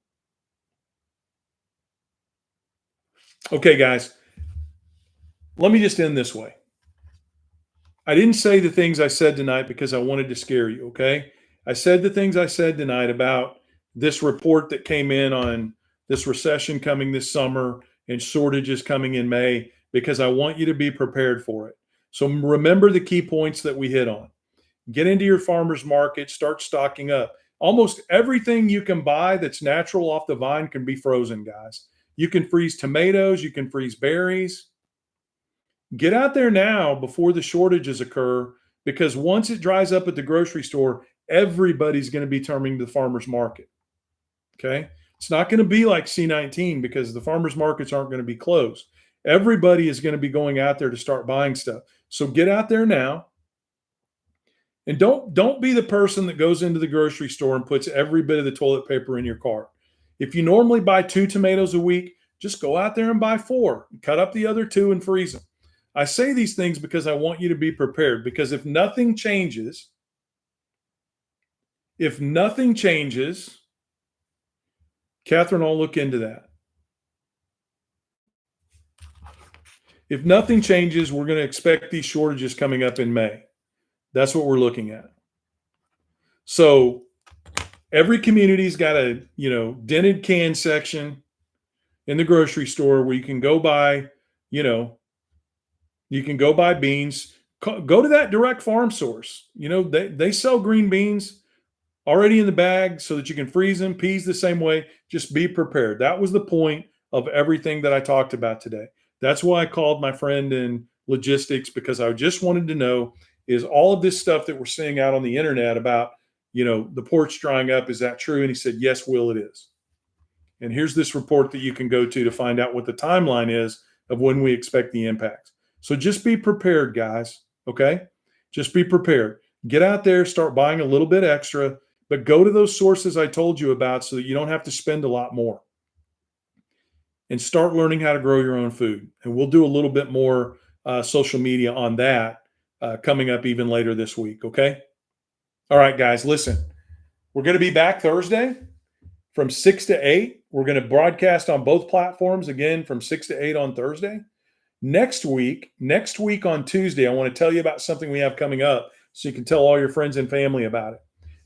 S1: Okay, guys, let me just end this way. I didn't say the things I said tonight because I wanted to scare you, okay? I said the things I said tonight about this report that came in on this recession coming this summer and shortages coming in May because I want you to be prepared for it. So remember the key points that we hit on. Get into your farmer's market, start stocking up. Almost everything you can buy that's natural off the vine can be frozen, guys. You can freeze tomatoes, you can freeze berries. Get out there now before the shortages occur, because once it dries up at the grocery store, everybody's going to be turning to the farmer's market. Okay? It's not going to be like C19 because the farmer's markets aren't going to be closed. Everybody is going to be going out there to start buying stuff. So get out there now. And don't be the person that goes into the grocery store and puts every bit of the toilet paper in your cart. If you normally buy 2 tomatoes a week, just go out there and buy 4. Cut up the other 2 and freeze them. I say these things because I want you to be prepared, because if nothing changes, Catherine, I'll look into that. If nothing changes, we're going to expect these shortages coming up in May. That's what we're looking at. So every community's got a, dented can section in the grocery store where you can go buy, beans. Go to that direct farm source. They sell green beans already in the bag so that you can freeze them. Peas the same way. Just be prepared. That was the point of everything that I talked about today. That's why I called my friend in logistics, because I just wanted to know, is all of this stuff that we're seeing out on the internet about, the ports drying up, is that true? And he said, yes, Will, it is. And here's this report that you can go to find out what the timeline is of when we expect the impacts. So just be prepared, guys. Okay? Just be prepared. Get out there, start buying a little bit extra, but go to those sources I told you about so that you don't have to spend a lot more. And start learning how to grow your own food. And we'll do a little bit more social media on that coming up even later this week. Okay? All right, guys, listen. We're going to be back Thursday from 6 to 8. We're going to broadcast on both platforms again from 6 to 8 on Thursday. Next week on Tuesday, I want to tell you about something we have coming up so you can tell all your friends and family about it.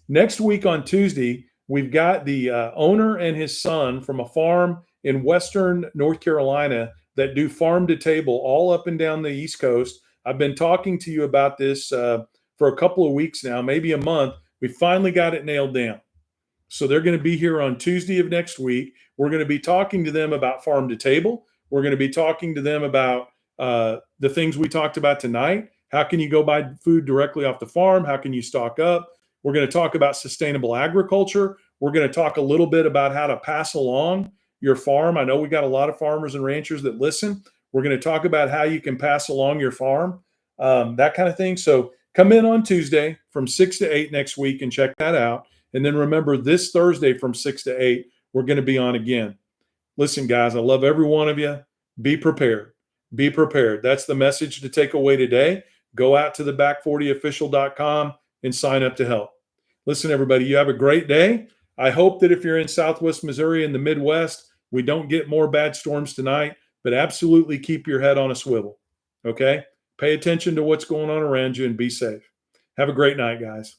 S1: Next week on Tuesday, we've got the owner and his son from a farm in Western North Carolina that do farm to table all up and down the East Coast. I've been talking to you about this for a couple of weeks now, maybe a month. We finally got it nailed down. So they're going to be here on Tuesday of next week. We're going to be talking to them about farm to table. We're going to be talking to them about the things we talked about tonight. How can you go buy food directly off the farm? How can you stock up? We're going to talk about sustainable agriculture. We're going to talk a little bit about how to pass along your farm. I know we got a lot of farmers and ranchers that listen. We're going to talk about how you can pass along your farm, that kind of thing. So come in on Tuesday from 6 to 8 next week and check that out. And then remember, this Thursday from 6 to 8, we're going to be on again. Listen, guys, I love every one of you. Be prepared. Be prepared. That's the message to take away today. Go out to the back40official.com and sign up to help. Listen, everybody, you have a great day. I hope that if you're in Southwest Missouri and the Midwest, we don't get more bad storms tonight, but absolutely keep your head on a swivel. Okay? Pay attention to what's going on around you and be safe. Have a great night, guys.